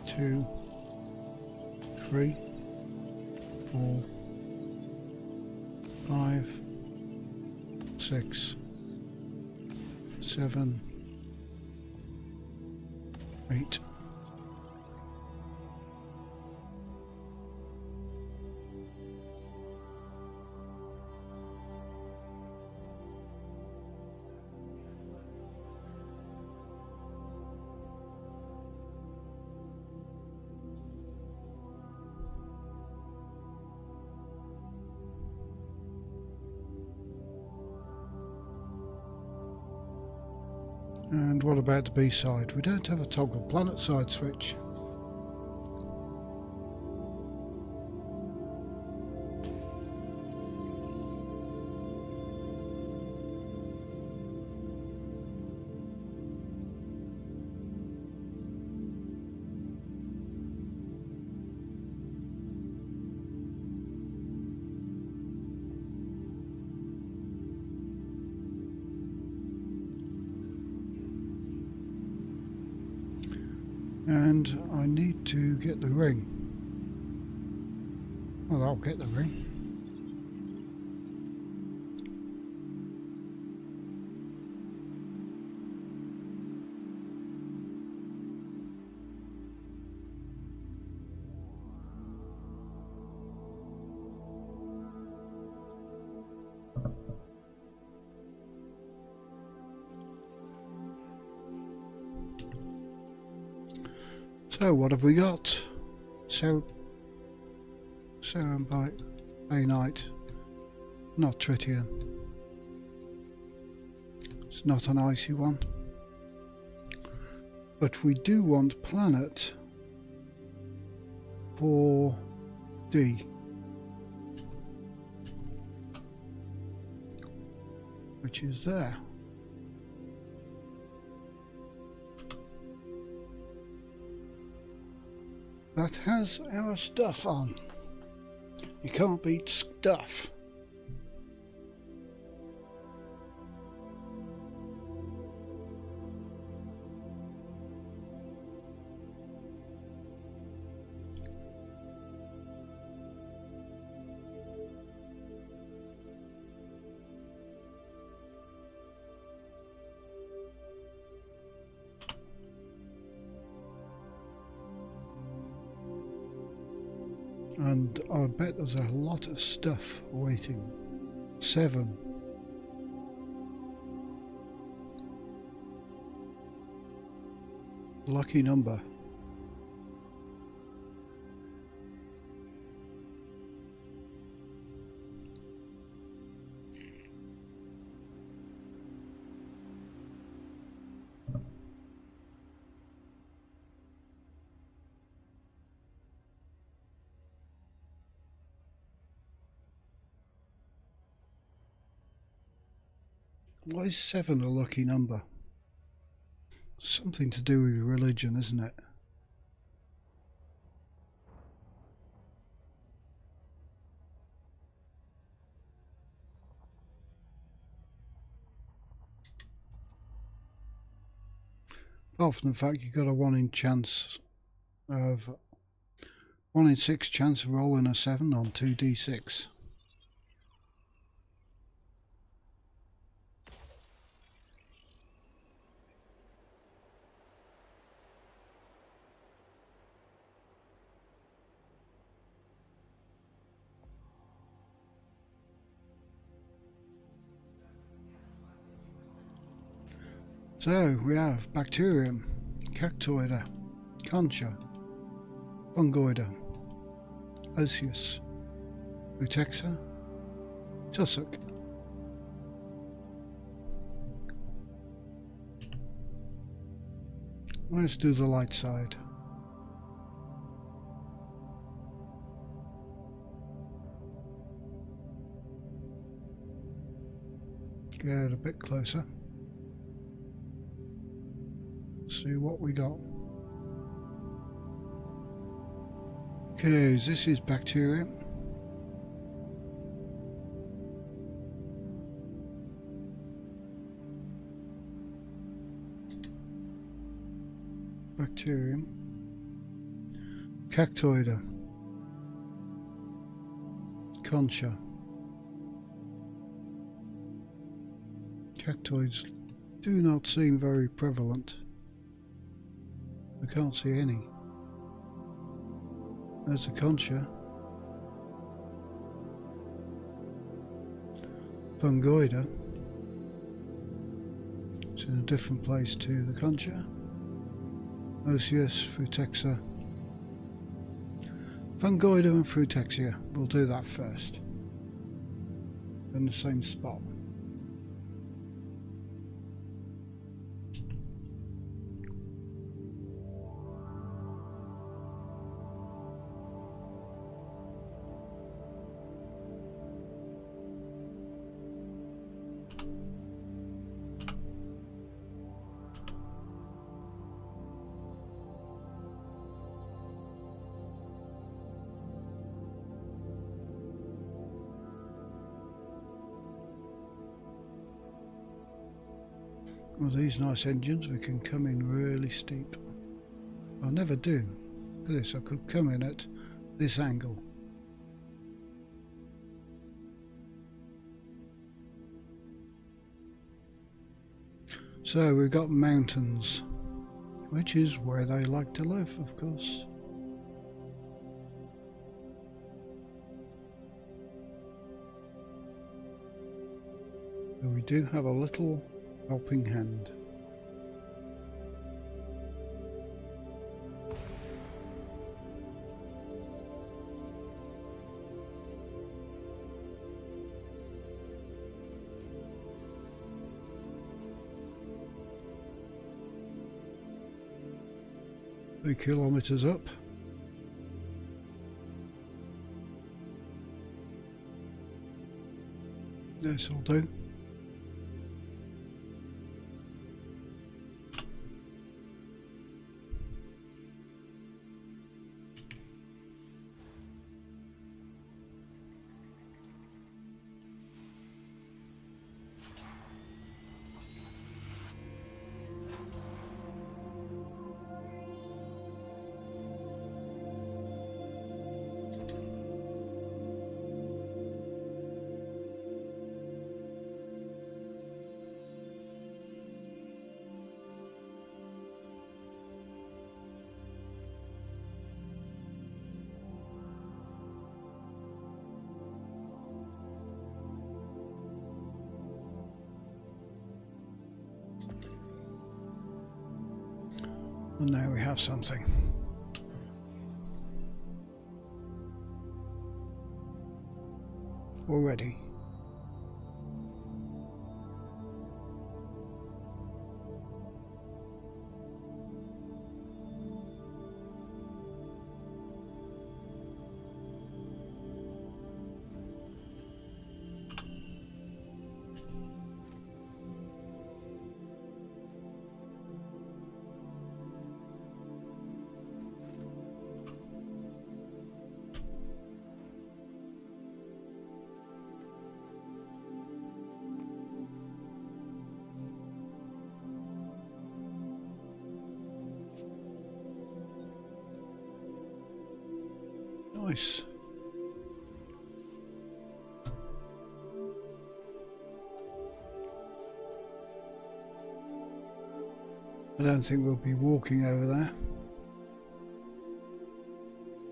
2, 3, 4, 5, 6, 7, 8. And what about the B side? We don't have a toggle planet side switch. And I need to get the ring. Well, I'll get the ring. So what have we got? Cerumbite, Bainite, not tritium. It's not an icy one. But we do want planet 4D, which which is there. That has our stuff on. You can't beat stuff. And I bet there's a lot of stuff waiting. 7. Lucky number. Why is 7 a lucky number? Something to do with religion, isn't it? Apart from the fact you've got a 1 in 6 chance of rolling a 7 on 2d6. So we have bacterium, cactoida, concha, fungoida, osseous, lutexa, tussock. Let's do the light side. Get a bit closer. See what we got. Okay, this is bacterium. Bacterium. Cactoida. Concha. Cactoids do not seem very prevalent. I can't see any. There's the concha. Fungoida. It's in a different place to the concha. Osseous, frutexa. Fungoida and frutexia. We'll do that first. In the same spot. With these nice engines we can come in really steep. I never do. Look at this, I could come in at this angle. So we've got mountains, which is where they like to live, of course. And we do have a little helping hand. Three kilometers up. This will do. And now we have something. Already. Nice. I don't think we'll be walking over there.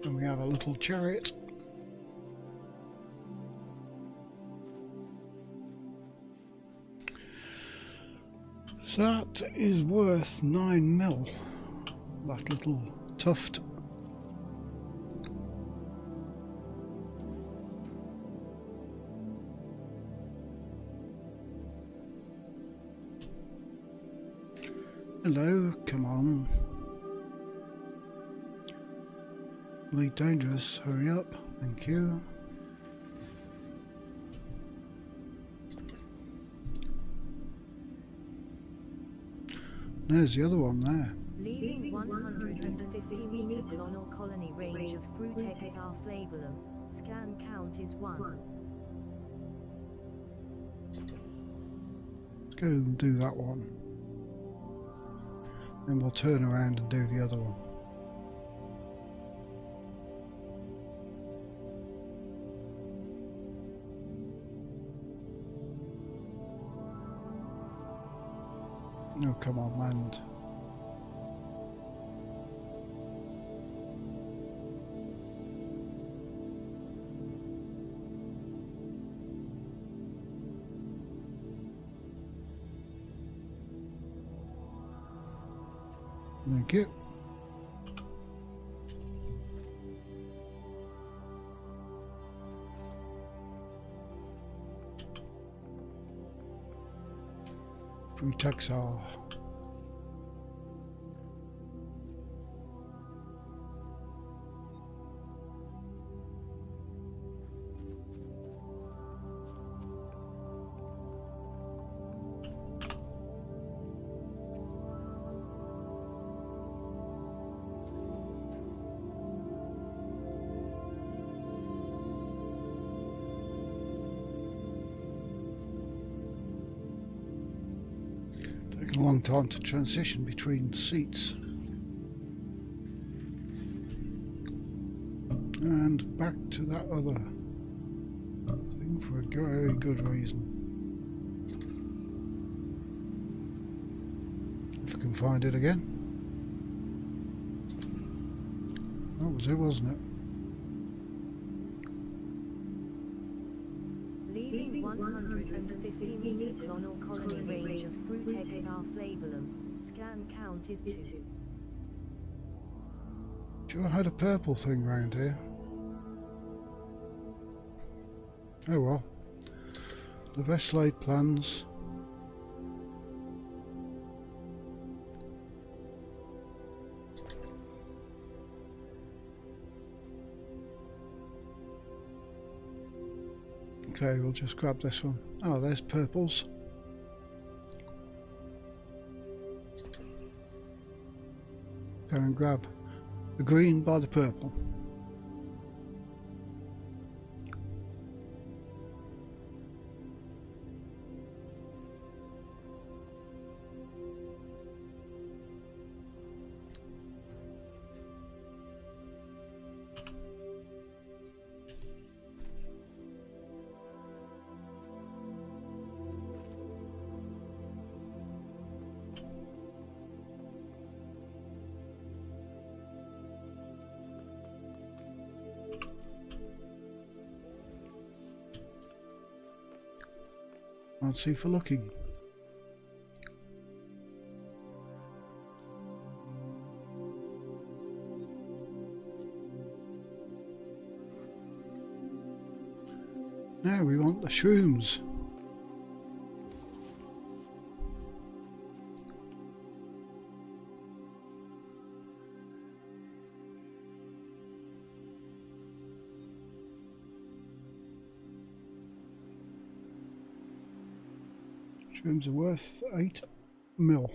And we have a little chariot. So that is worth 9 mil. That little tuft. Hello, come on. Really dangerous, hurry up, thank you. There's the other one there. Leaving 150 meter clonal colony range of Frutex flabellum, scan count is 1. Let's go and do that one. Then we'll turn around and do the other one. Oh, come on, land. Thank you. Free Texar. Taking a long time to transition between seats. And back to that other thing for a very good reason. If I can find it again. That was it, wasn't it? Leaving 150 meter clonal colony range of Frutex flabellum, scan count is 2. Sure had a purple thing round here. Oh well. The best laid plans. Okay, we'll just grab this one. Oh, there's purples. Go and grab the green by the purple. Can't see for looking. Now we want the shrooms. Shrooms are worth 8 mil.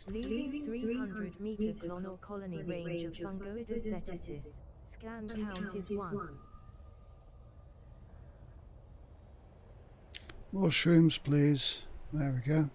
Leaving 300-meter clonal colony range of fungoides ceticis. Scan count is 1. More shrooms, please. There we go.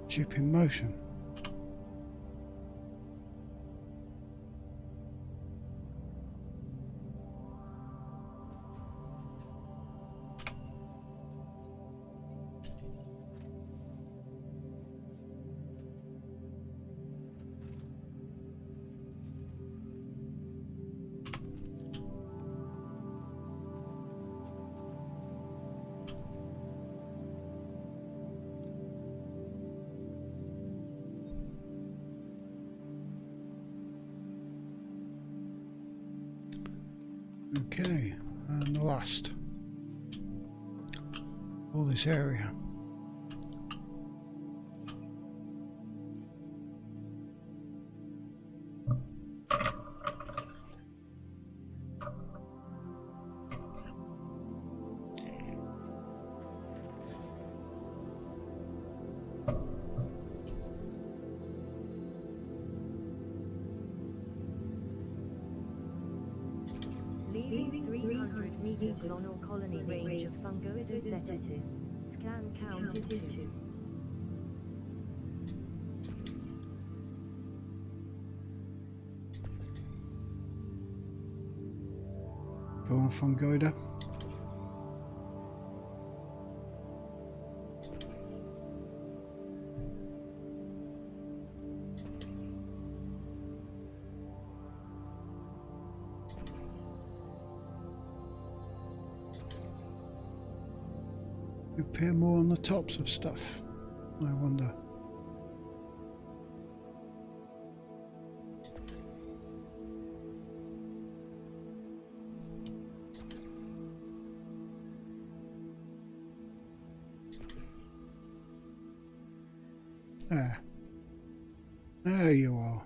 Chip in motion. Okay, and the last. All this area. Leaving 300-meter clonal colony range of fungoides ceticis. Scan count is 2. Go on, fungoida. Appear more on the tops of stuff, I wonder. There you are.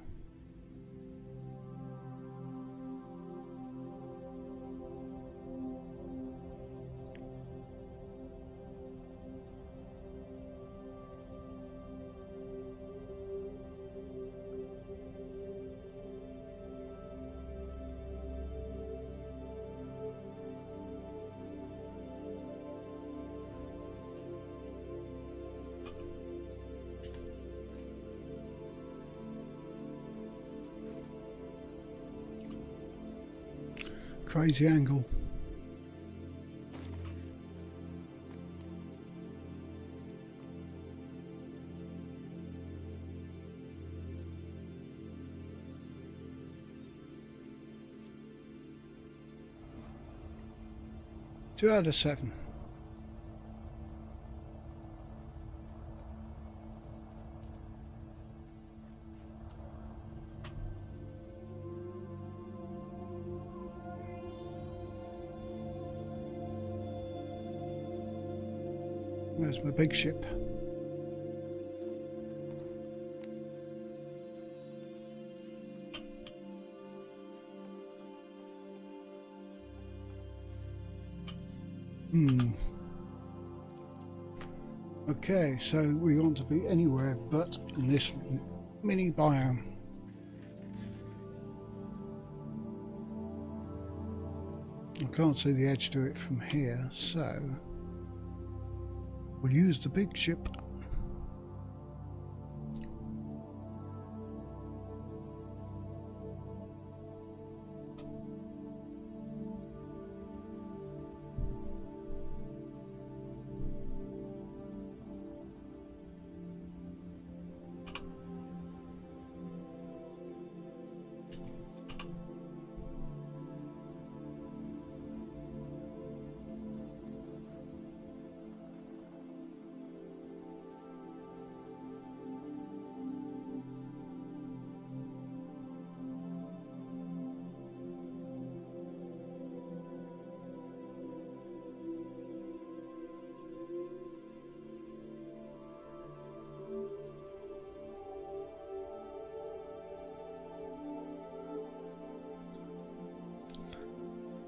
Crazy angle. Two out of 7. Where's my big ship? Okay, so we want to be anywhere but in this mini biome. I can't see the edge to it from here, so we'll use the big ship.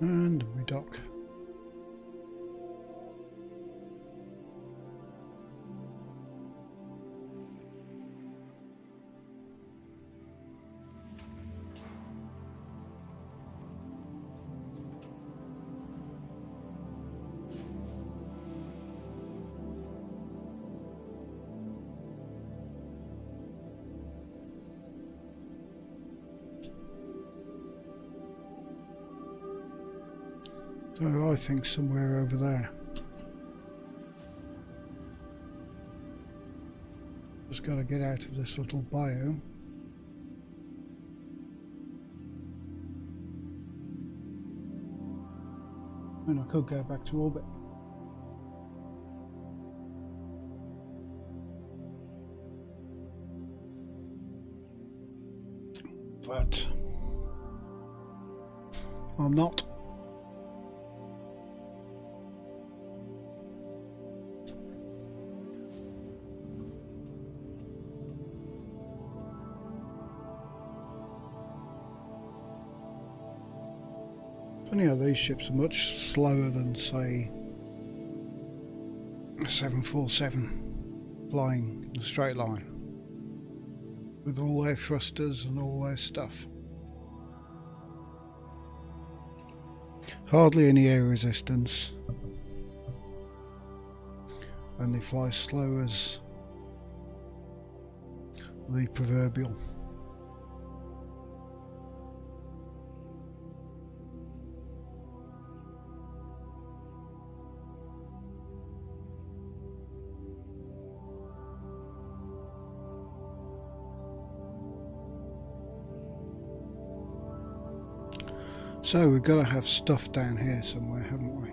And we dock. So I think somewhere over there. Just got to get out of this little biome. And I could go back to orbit. But I'm not. Funny how these ships are much slower than, say, a 747 flying in a straight line with all their thrusters and all their stuff. Hardly any air resistance, and they fly slow as the proverbial. So we've got to have stuff down here somewhere, haven't we?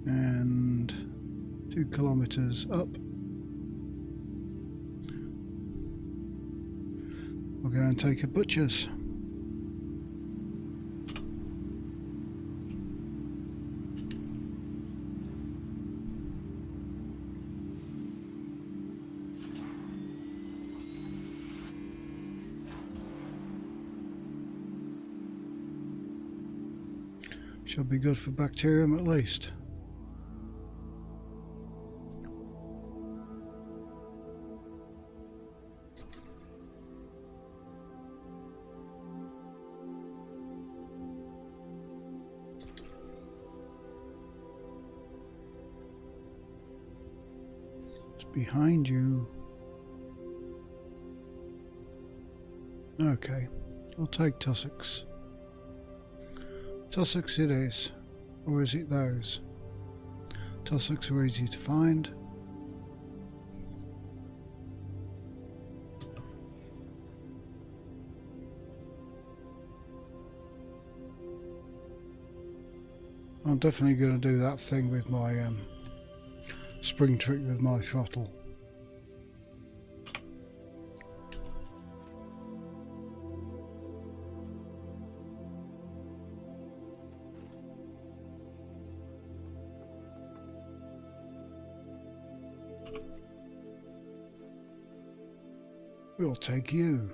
And 2 kilometers up, we'll go and take a butcher's. Should be good for bacterium at least. It's behind you. Okay, I'll take tussocks. Tussocks it is, or is it those? Tussocks are easy to find. I'm definitely going to do that thing with my spring trick with my throttle. We'll take you.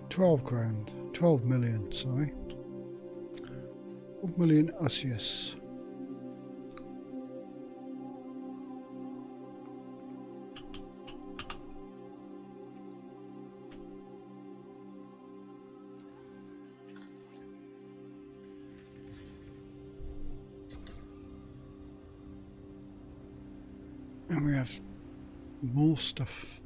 £12,000. 12 million, sorry. 12 million Usius. And we have more stuff.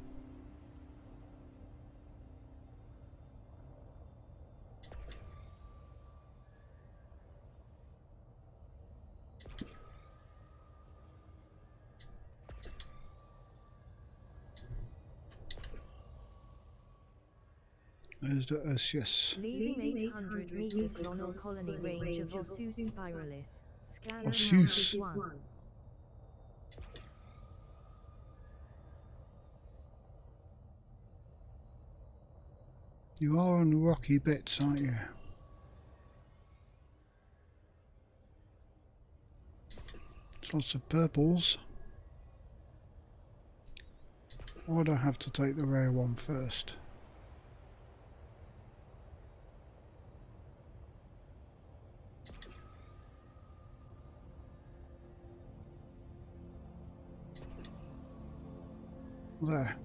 There's the Usius. Leaving 800 meter clonal colony range of Ossus spiralis. Scan Ossus. count is 1. You are on the rocky bits, aren't you? There's lots of purples. Why do I have to take the rare one first? There.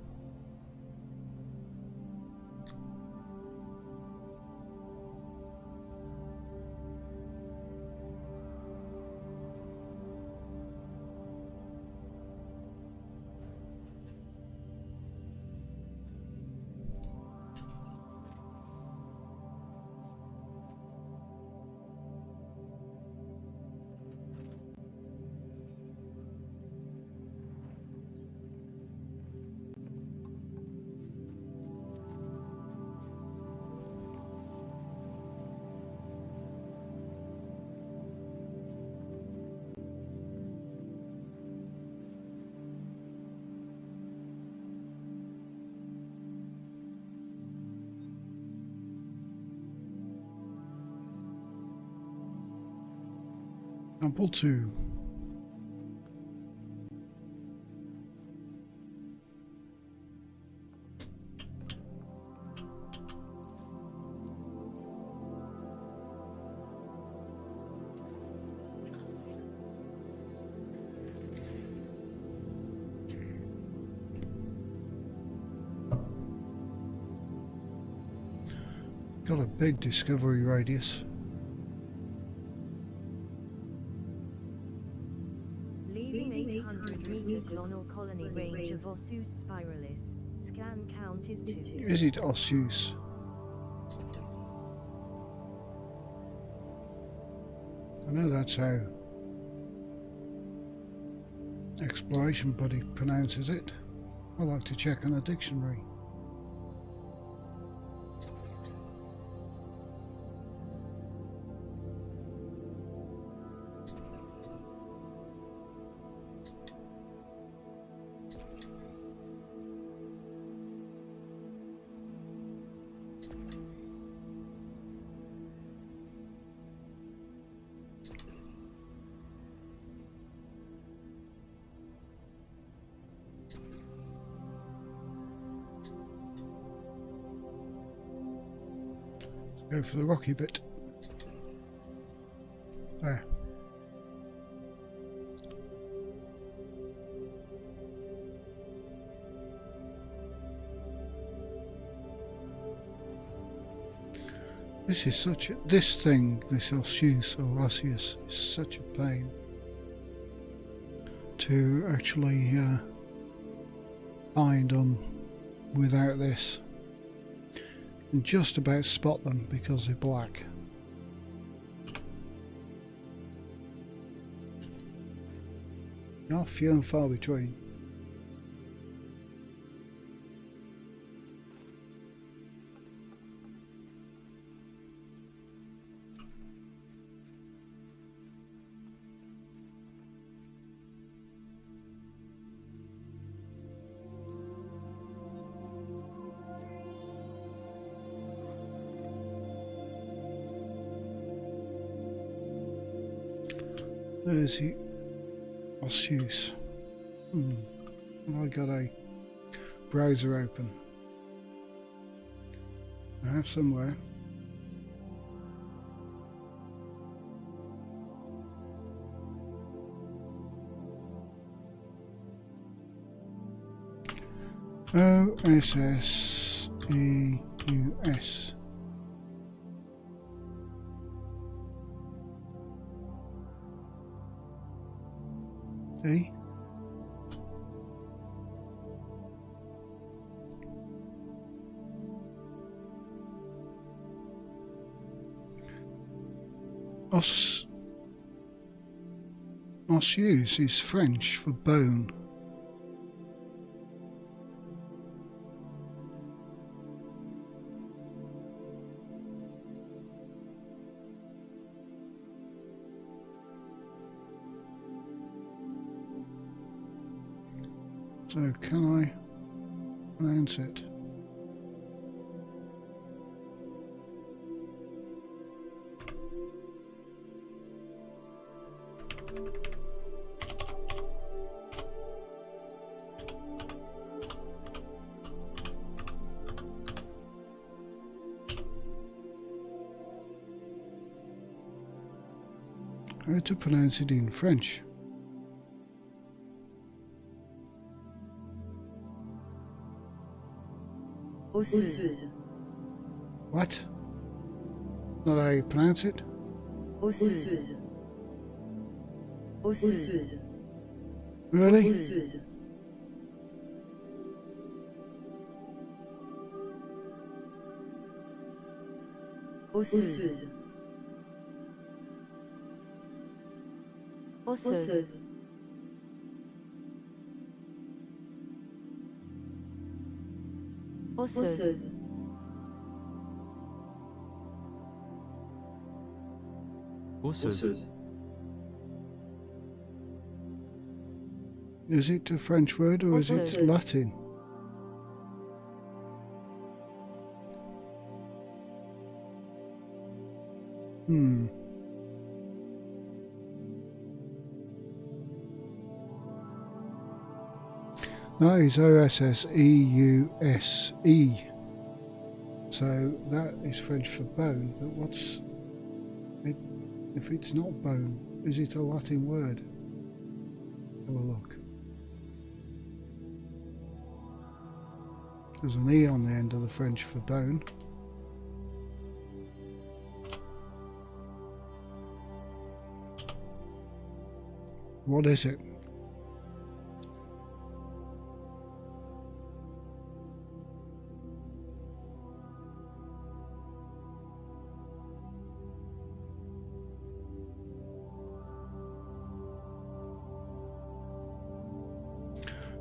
Sample 2. Got a big discovery radius. Leaving 800 meter clonal colony range of Ossus spiralis. Scan count is 2. Is it Ossus? I know that's how Exploration Buddy pronounces it. I like to check on a dictionary. Go for the rocky bit. There. This is such a, this thing, this Ossus or Osseous is such a pain to actually find on without this. And just about spot them because they're black. Not few and far between. There's the Osseous. Have I got a browser open? I have somewhere. OSSEUS. E. Osseous is French for bone. So can I pronounce it? How to pronounce it in French? Osseuse. What? Not how you pronounce it? Osseuse. Osseuse. Really? Osseuse. Osseuse. Osseuse. Osseuse. Osseuse. Is it a French word or is it Osseuse. Latin? That is OSSEUSE. So that is French for bone, but what's it if it's not bone? Is it a Latin word? Have a look. There's an E on the end of the French for bone. What is it?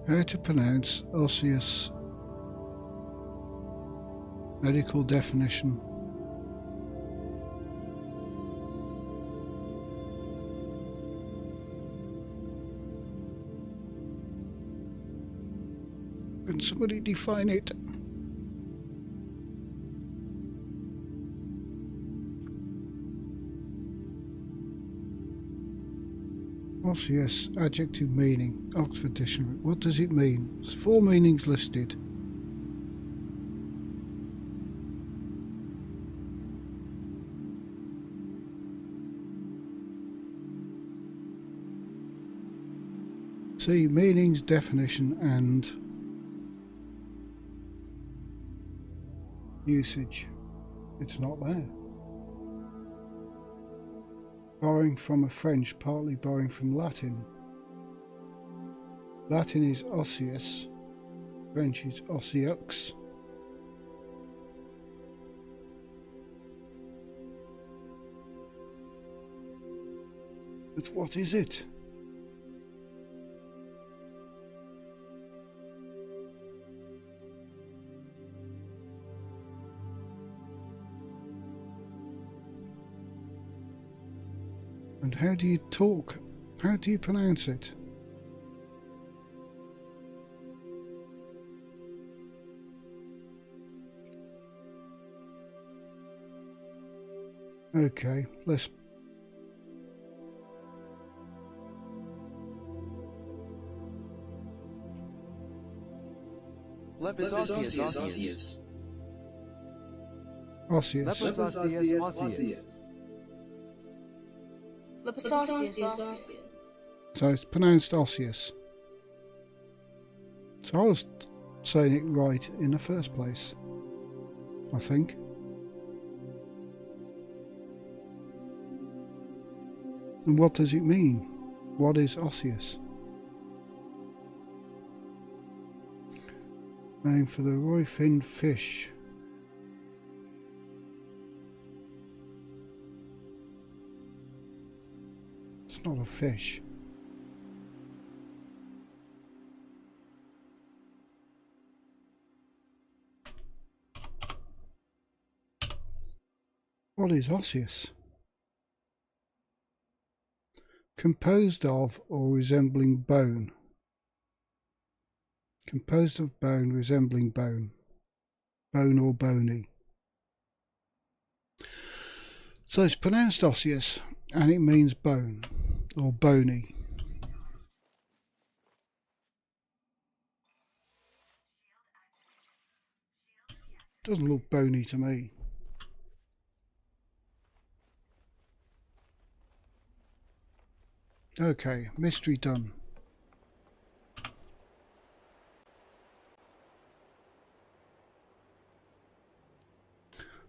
How to pronounce osseous? Medical definition. Can somebody define it? Osseous, adjective meaning, Oxford Dictionary. What does it mean? There's 4 meanings listed. See meanings, definition and usage. It's not there. Borrowing from a French, partly borrowing from Latin. Latin is osseous, French is osseux. But what is it? And how do you talk? How do you pronounce it? Okay, let's Lepus osseus osseus. Osseous. Lepus osseus osseus. Lepus osseus osseus. So it's pronounced osseous. So I was saying it right in the first place, I think. And what does it mean? What is osseous? Name for the roy-finned fish. It's not a fish. What is osseous? Composed of or resembling bone. Composed of bone resembling bone. Bone or bony. So it's pronounced osseous and it means bone or bony. Doesn't look bony to me. Okay, mystery done.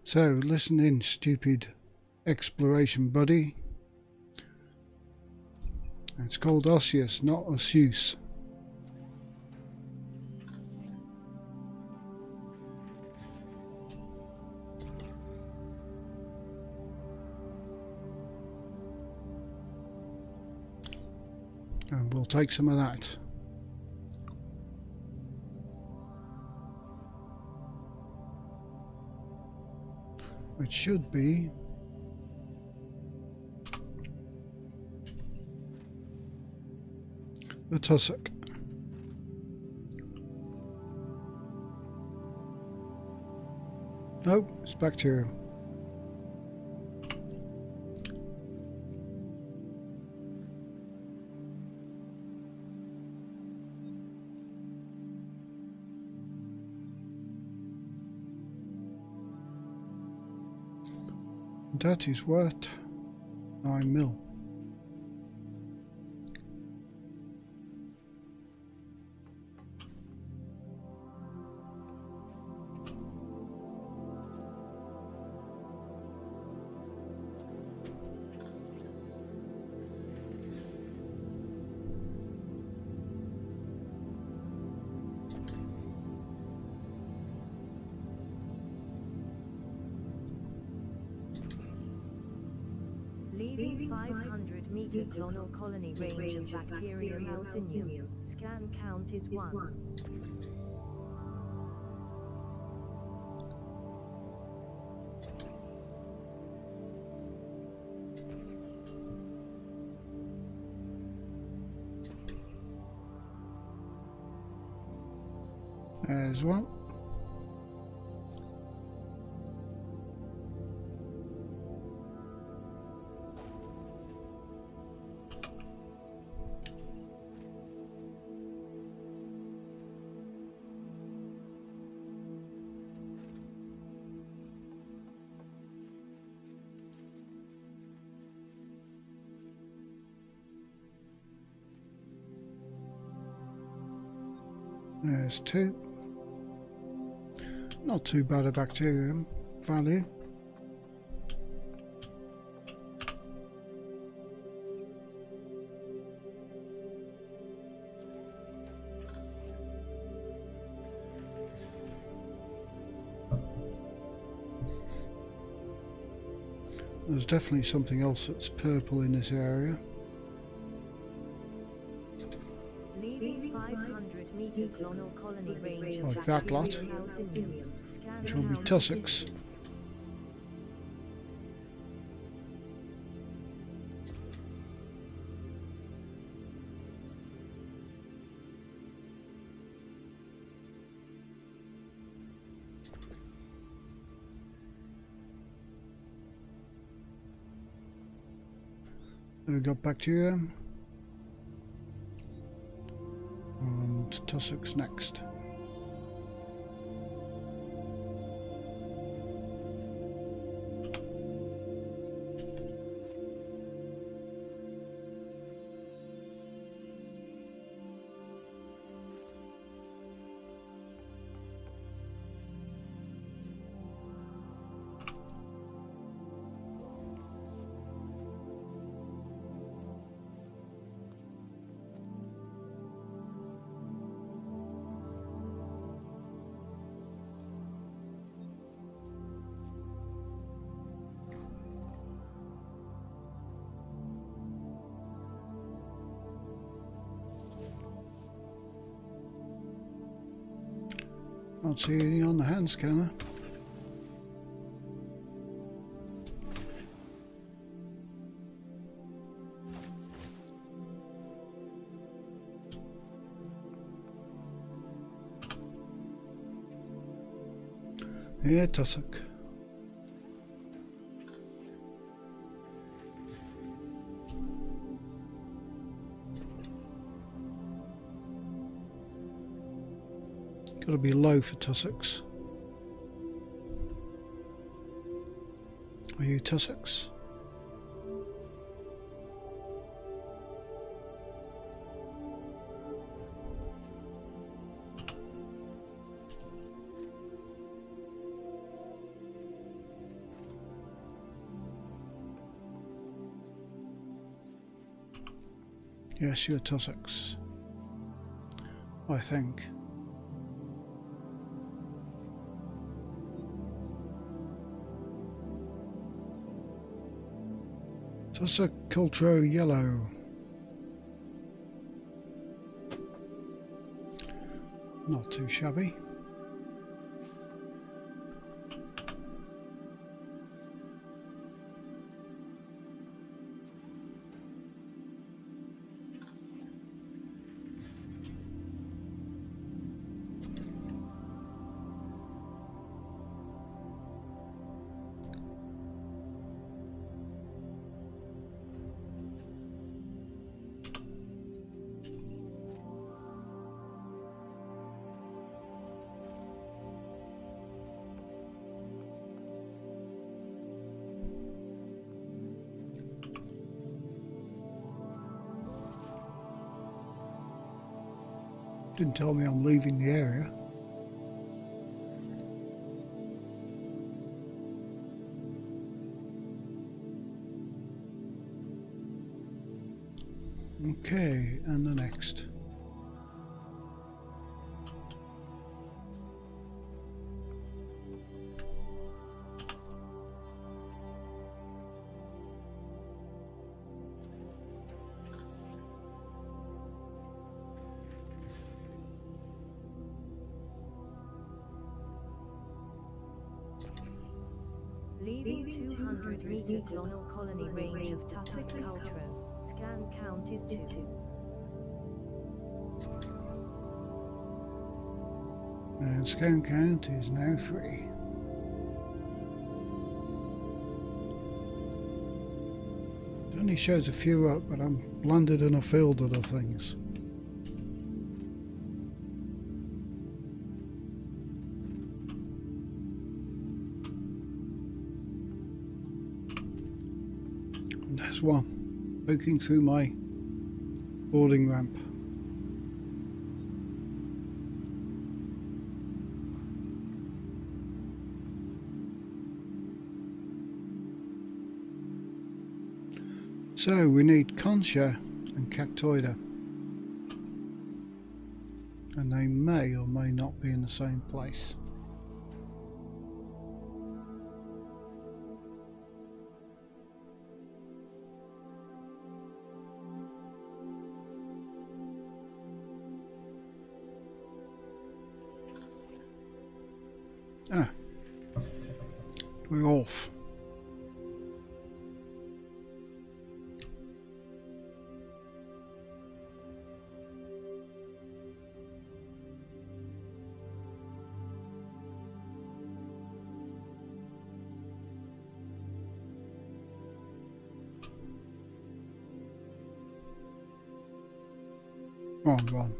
So listen in, stupid exploration buddy. It's called osseous, not osseous. And we'll take some of that. Which should be a tussock. Nope, it's bacterium. That is worth 9 mil. Leaving 500-meter clonal colony range of bacterium alcinium. Scan count is 1. There's one. There's 2. Not too bad a bacterium value. There's definitely something else that's purple in this area. Leaving 500-meter clonal colony range of Like that lot, bacterium alcinium. Scan which will be count is tussocks. 6. We've got bacterium. And tussocks next. Can't see any on the hand scanner. Yeah, tussock. Got to be low for tussocks. Are you tussocks? Yes, you're tussocks. I think. Tussock Cultro Yellow. Not too shabby. Didn't tell me I'm leaving the area. Okay, and the next. Leaving 200 meter clonal colony range of tussock cultro. Scan count is 2. And scan count is now 3. It only shows a few up, but I'm blended in a field of the things. And there's one poking through my boarding ramp. So we need Concha and Cactoida, and they may or may not be in the same place. Ah, we're off. Wrong one.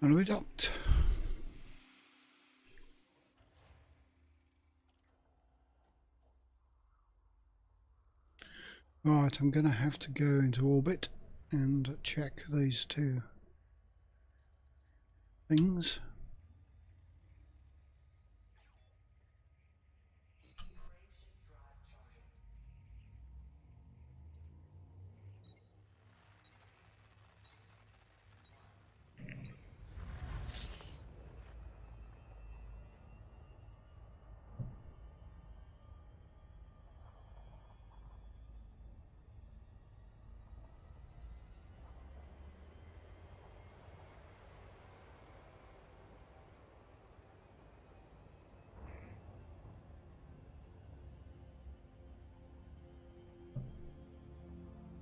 And we docked. Right, I'm going to have to go into orbit and check these two things.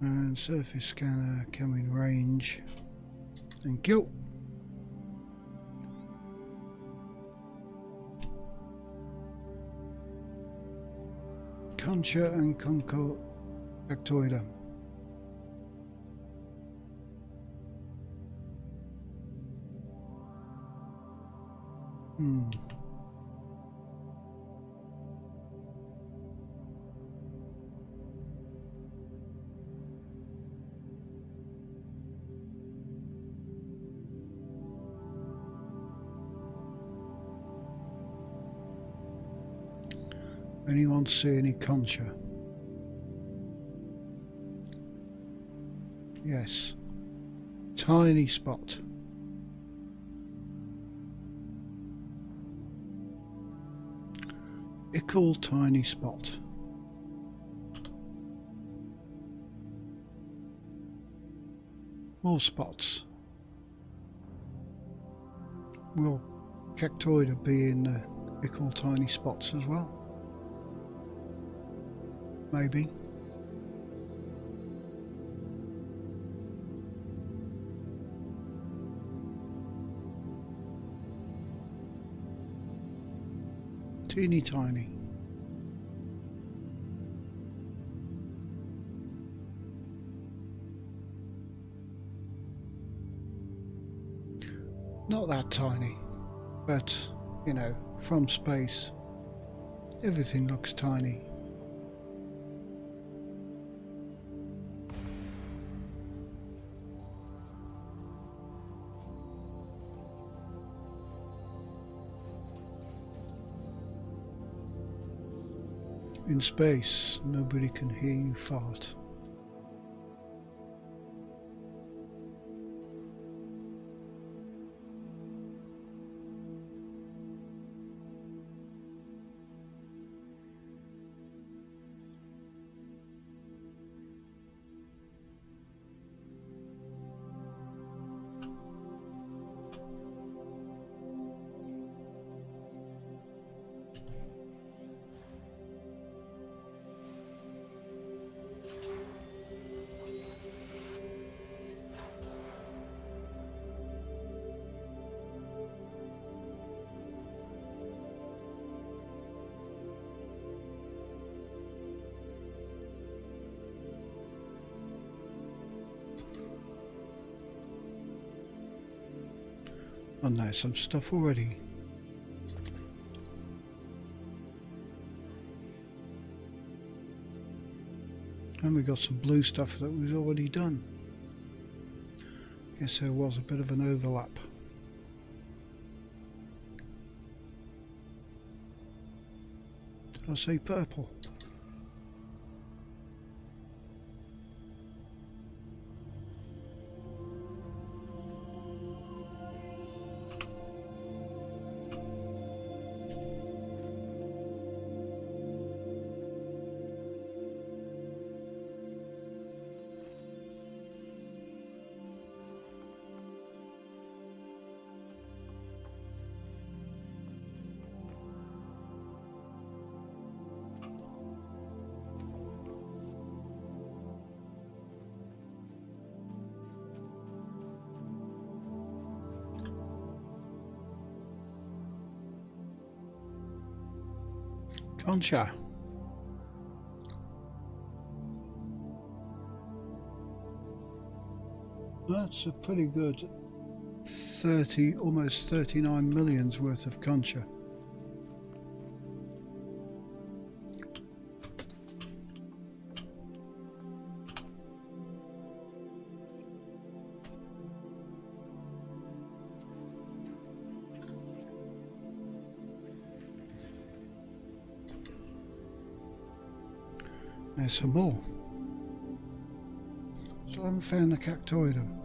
And surface scanner coming range. Thank you. Concha and Conco factoida. Anyone see any concha? Yes. Tiny spot. Ickle tiny spot. More spots. Will Cactoida be in Ickle tiny spots as well? Maybe. Teeny tiny. Not that tiny, but you know, from space, everything looks tiny. In space, nobody can hear you fart. And there's some stuff already. And we got some blue stuff that was already done. Guess there was a bit of an overlap. Did I say purple? Concha. That's a pretty good almost 39 million's worth of concha. There's some more. So I haven't found the cactoidum.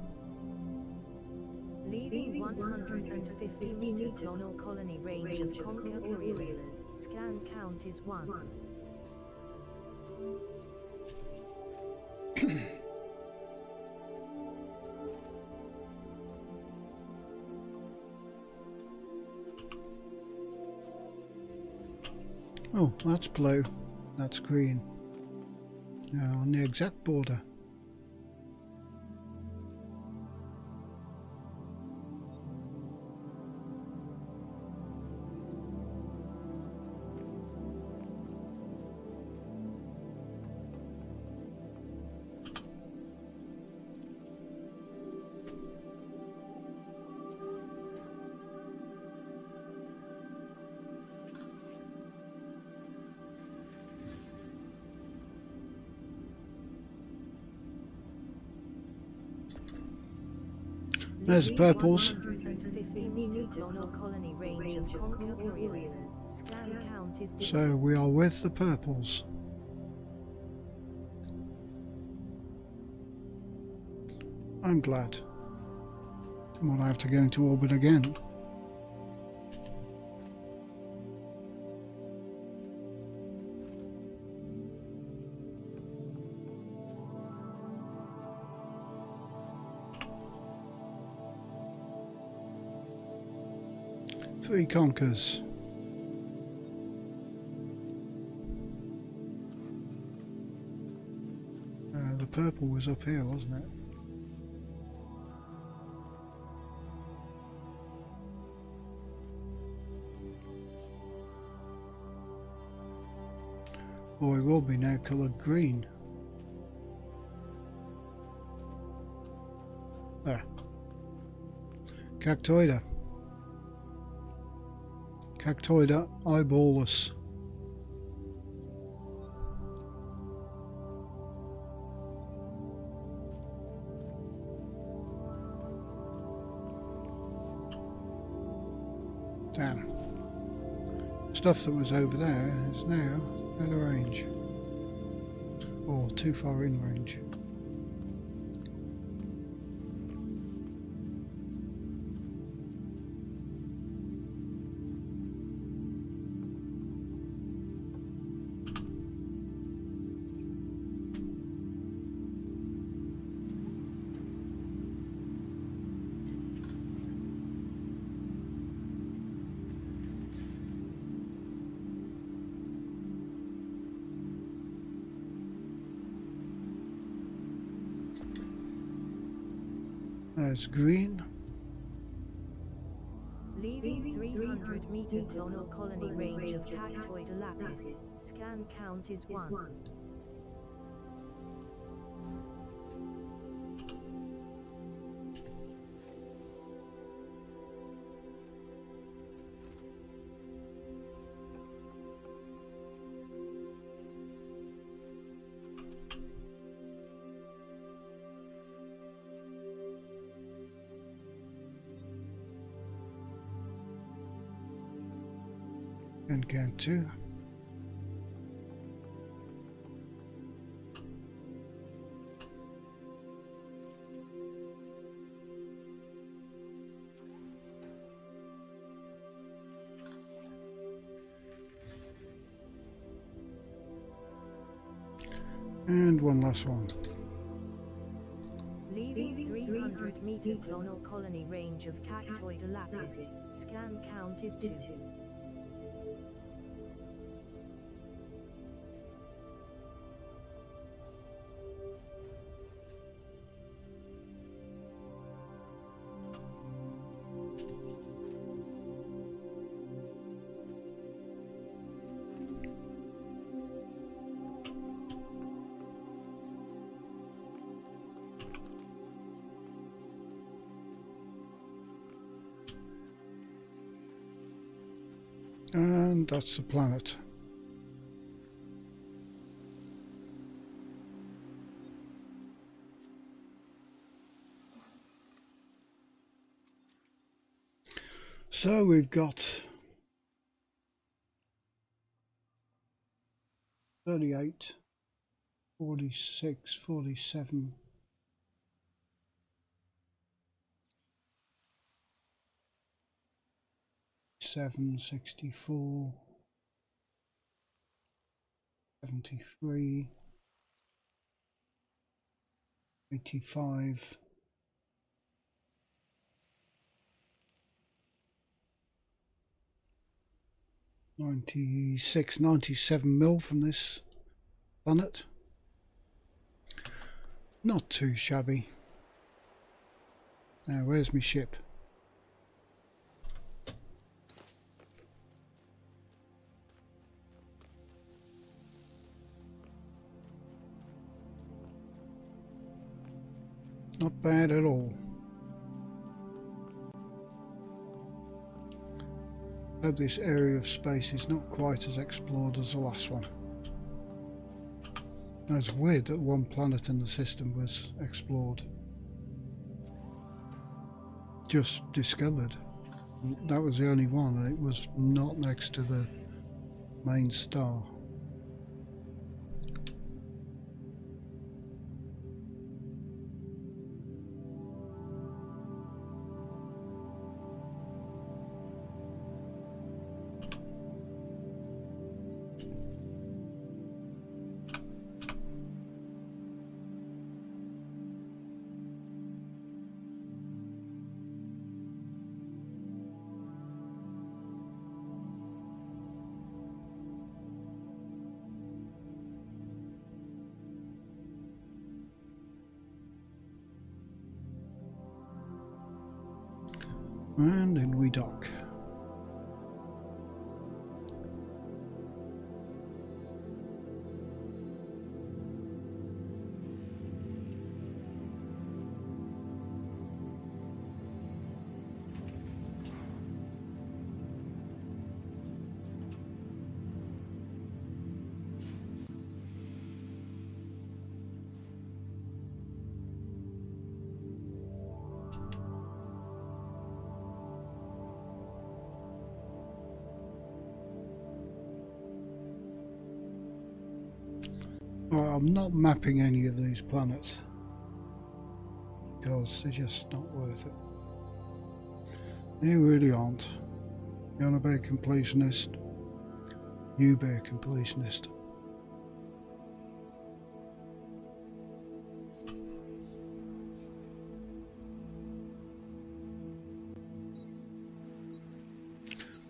Leaving 150 meter clonal colony range of Conca Aurelis. Scan count is 1. Oh, that's blue. That's green. Now on the exact border. There's the purples. 150 meter clonal colony range of Conca Aurelis. Scan count is 2. So we are with the purples. I'm glad. Didn't want to have to go into orbit again. Three conkers. The purple was up here, wasn't it? Or it will be now coloured green. There. Cactoida. Cactoida eyeballus. Damn. Stuff that was over there is now out of range. Or too far in range. There's green. Leaving 300 meter clonal colony range of Cactoida lapis. Scan count is 1. And count 2. And one last one. Leaving 300 meter clonal colony range of Cactoida lapis. Scan count is 2. And that's the planet. So we've got 38, 46, 47, 64, 73, 85, 96, 97 mil from this planet. Not too shabby. Now, where's my ship? Not bad at all. Hope this area of space is not quite as explored as the last one. It's weird that one planet in the system was explored. Just discovered. That was the only one, and it was not next to the main star. And in we dock. Well, I'm not mapping any of these planets because they're just not worth it. They really aren't. You want to be a completionist? You be a completionist.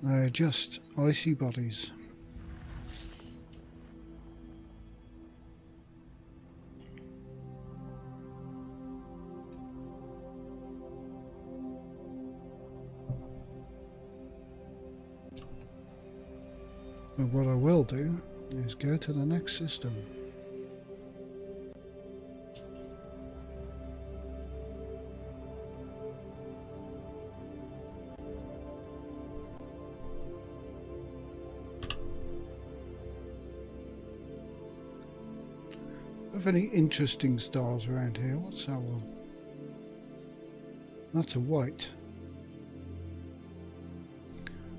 They're just icy bodies. But what I will do is go to the next system. Have any interesting stars around here? What's that one? That's a white.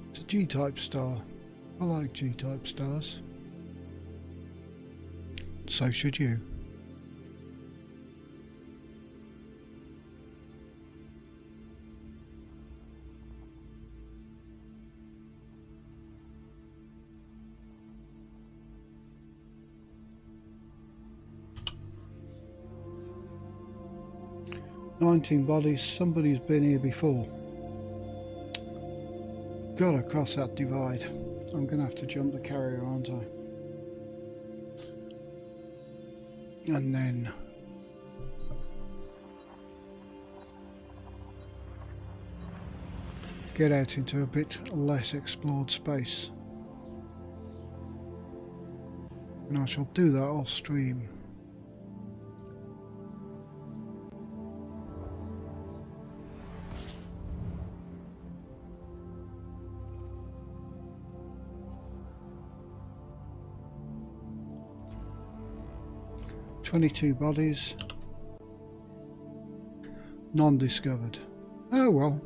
It's a G-type star. I like G-type stars. So should you. "19 bodies, somebody's been here before. Gotta cross that divide. I'm gonna have to jump the carrier, aren't I? And then get out into a bit less explored space. And I shall do that off stream. 22 bodies. None discovered. Oh well,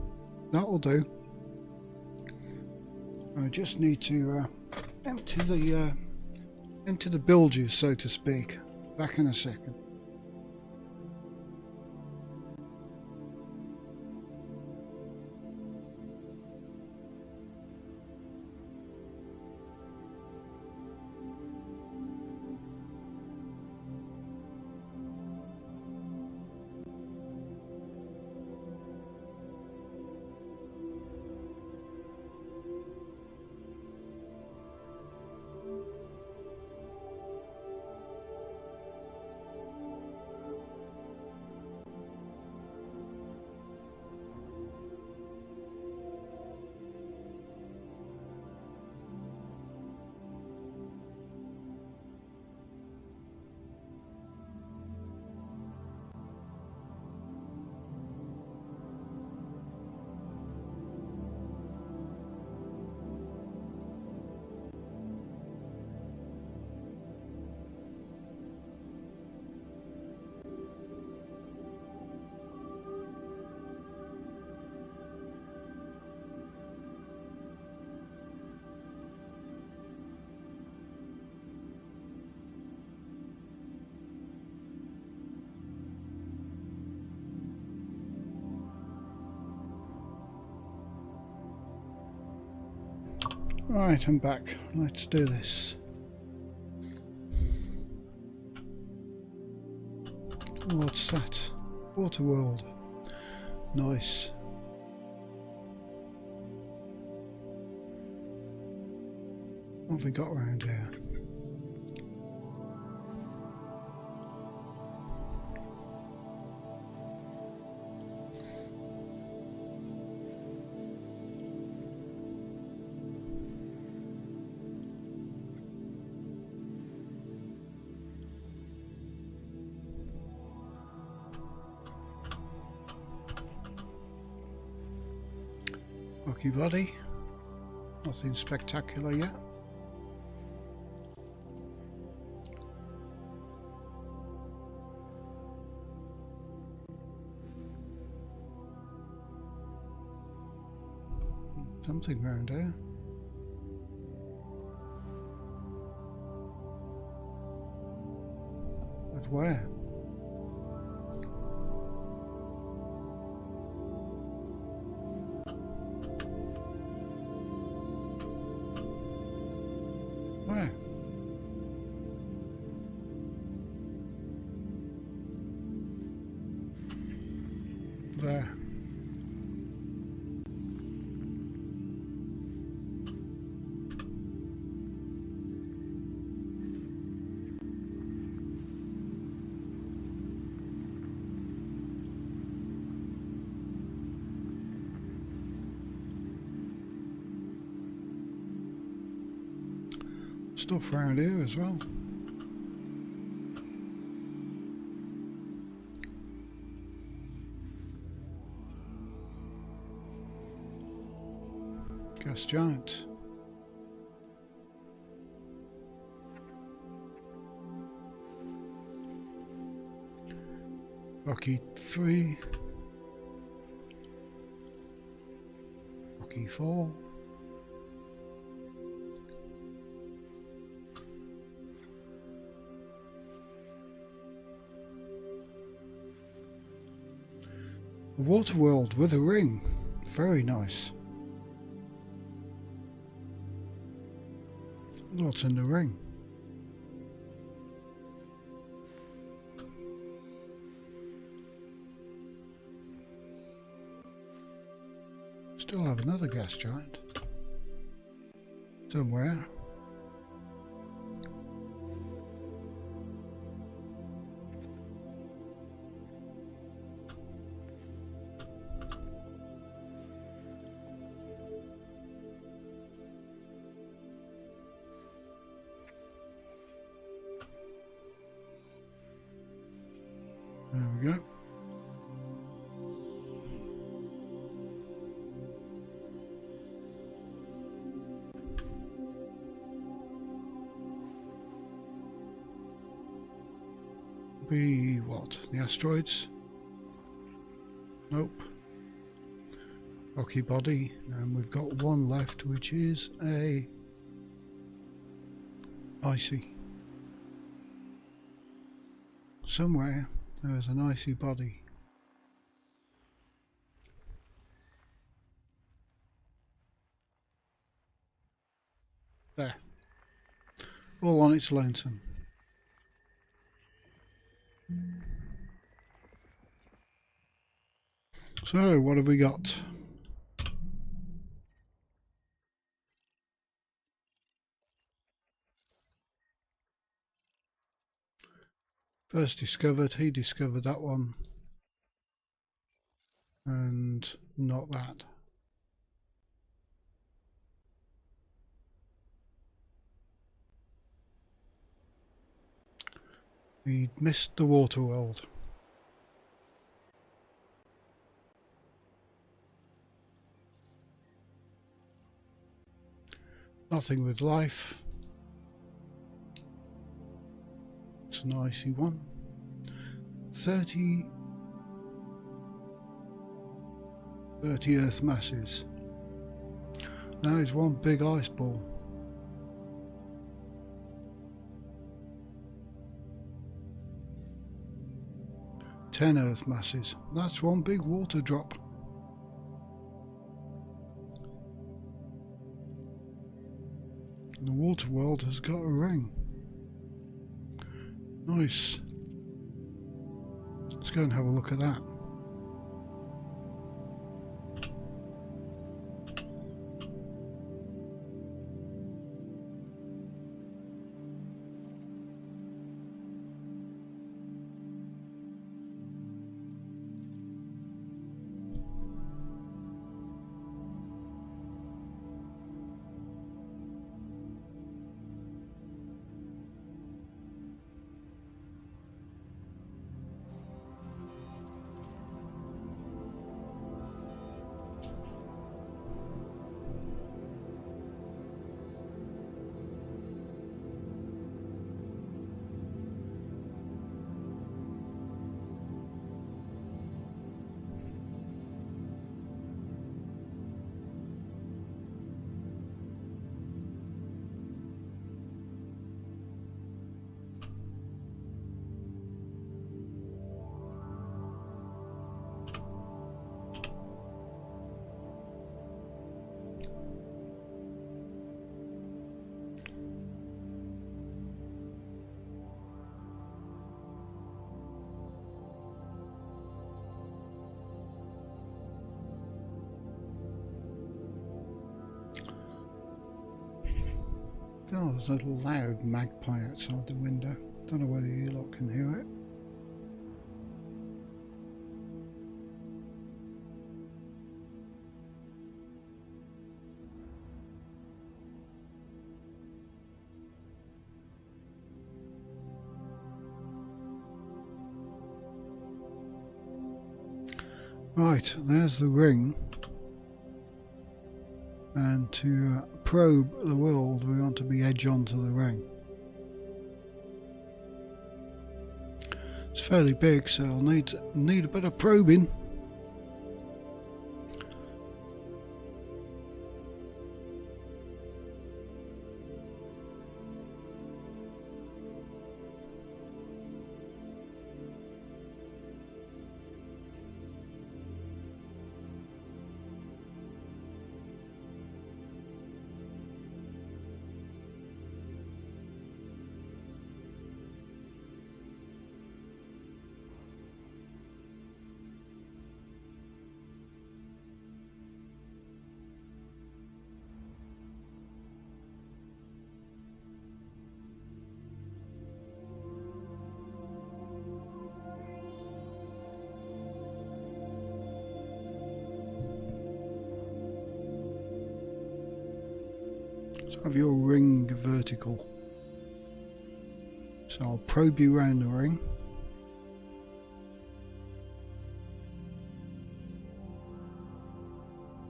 that'll do. I just need to empty the bilges, so to speak. Back in a second. Right, I'm back. Let's do this. What's that? Water World. Nice. What have we got around here? Rocky body. Nothing spectacular yet. Something around here. But where? Where? There. Stuff around here as well. Gas giant. Rocky 3. Rocky 4. A water world with a ring. Very nice. What's in the ring? Still have another gas giant. Somewhere. There we go. be what? The asteroids? Nope. Rocky body, and we've got one left, which is a icy. Somewhere there is an icy body. There. All on its lonesome. So, what have we got? First discovered, he discovered that one. And not that. He missed the water world. Nothing with life. It's an icy one. 30 Earth masses. Now it's one big ice ball. Ten Earth masses. That's one big water drop. And the water world has got a ring. Nice. Let's go and have a look at that. Oh, there's a little loud magpie outside the window. Don't know whether you lot can hear it. Right, there's the ring. And to probe the world, we want to be edge onto the ring. It's fairly big, so I'll need a bit of probing. So have your ring vertical. So I'll probe you around the ring.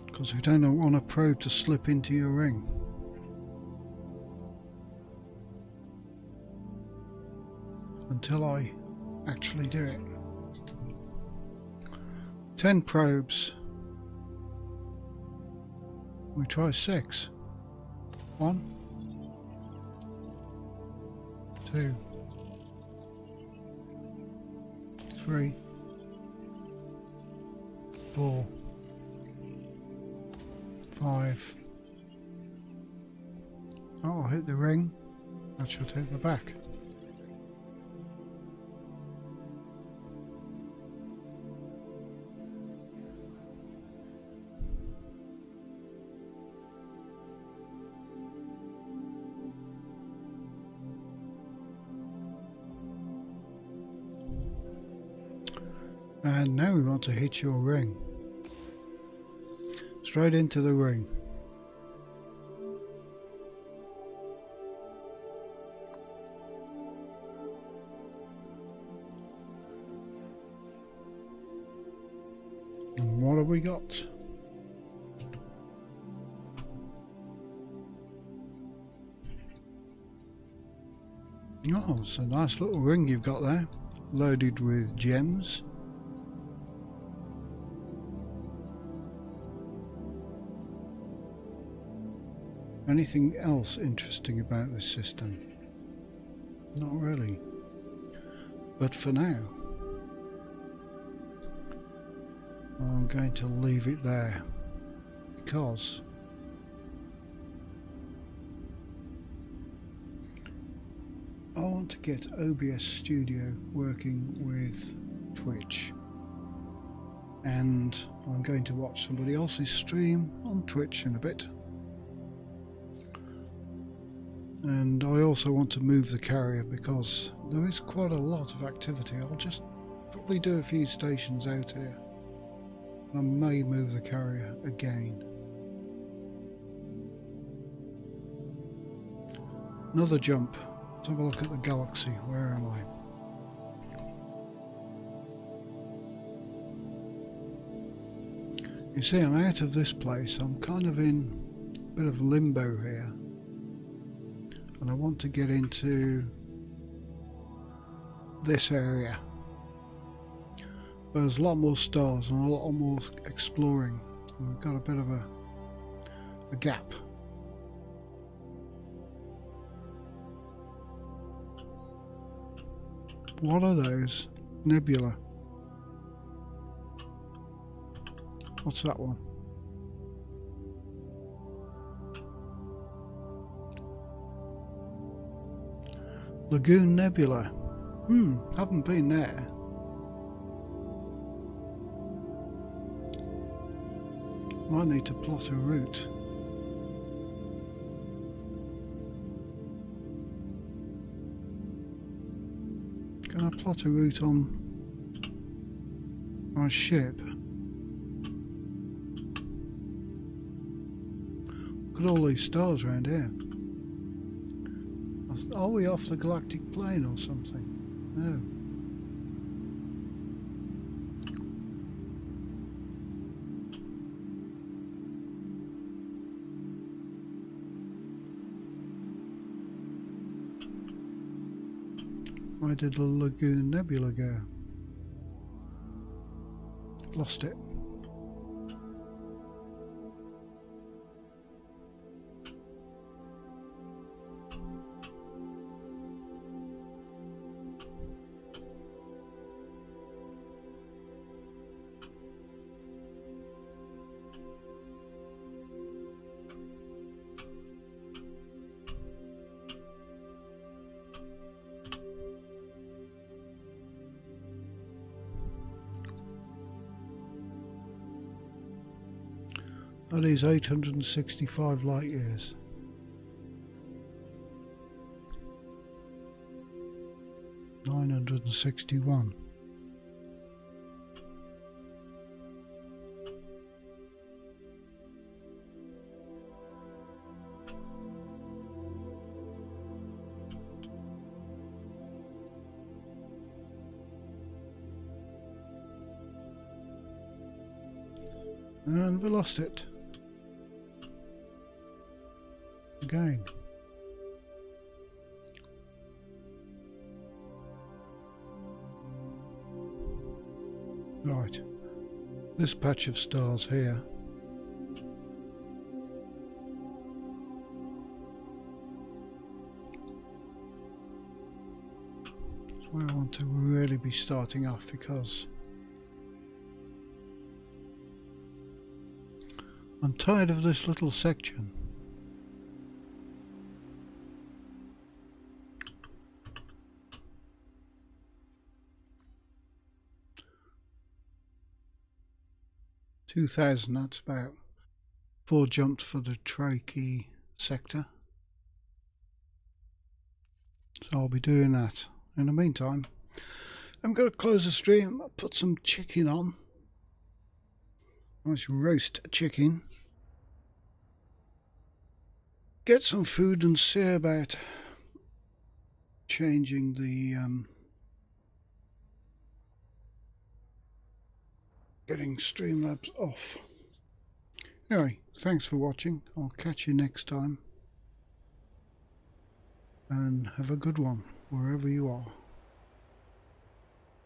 Because we don't want a probe to slip into your ring. Until I actually do it. 10 probes. We try 6. 1, 2, 3, 4, 5. Oh, I'll hit the ring. That should hit the back. And now we want to hit your ring. Straight into the ring. And what have we got? Oh, it's a nice little ring you've got there, loaded with gems. Anything else interesting about this system? Not really. But for now, I'm going to leave it there because I want to get OBS Studio working with Twitch, and I'm going to watch somebody else's stream on Twitch in a bit. And I also want to move the carrier because there is quite a lot of activity. I'll just probably do a few stations out here. I may move the carrier again. Another jump. Let's have a look at the galaxy. Where am I? You see, I'm out of this place. I'm kind of in a bit of limbo here. And I want to get into this area. There's a lot more stars and a lot more exploring. And we've got a bit of a gap. What are those? Nebula. What's that one? Lagoon Nebula. Haven't been there. Might need to plot a route. Can I plot a route on my ship? Look at all these stars around here. Are we off the galactic plane or something? No. Where did the Lagoon Nebula go? Lost it. That is 865 light years. $961. And we lost it. Again. Right, this patch of stars here is where I want to really be starting off, because I'm tired of this little section. $2,000, that's about 4 jumps for the trachea sector. So I'll be doing that. In the meantime, I'm going to close the stream, put some chicken on. Nice roast chicken. Get some food and see about changing the getting Streamlabs off. Anyway, thanks for watching. I'll catch you next time. And have a good one, wherever you are.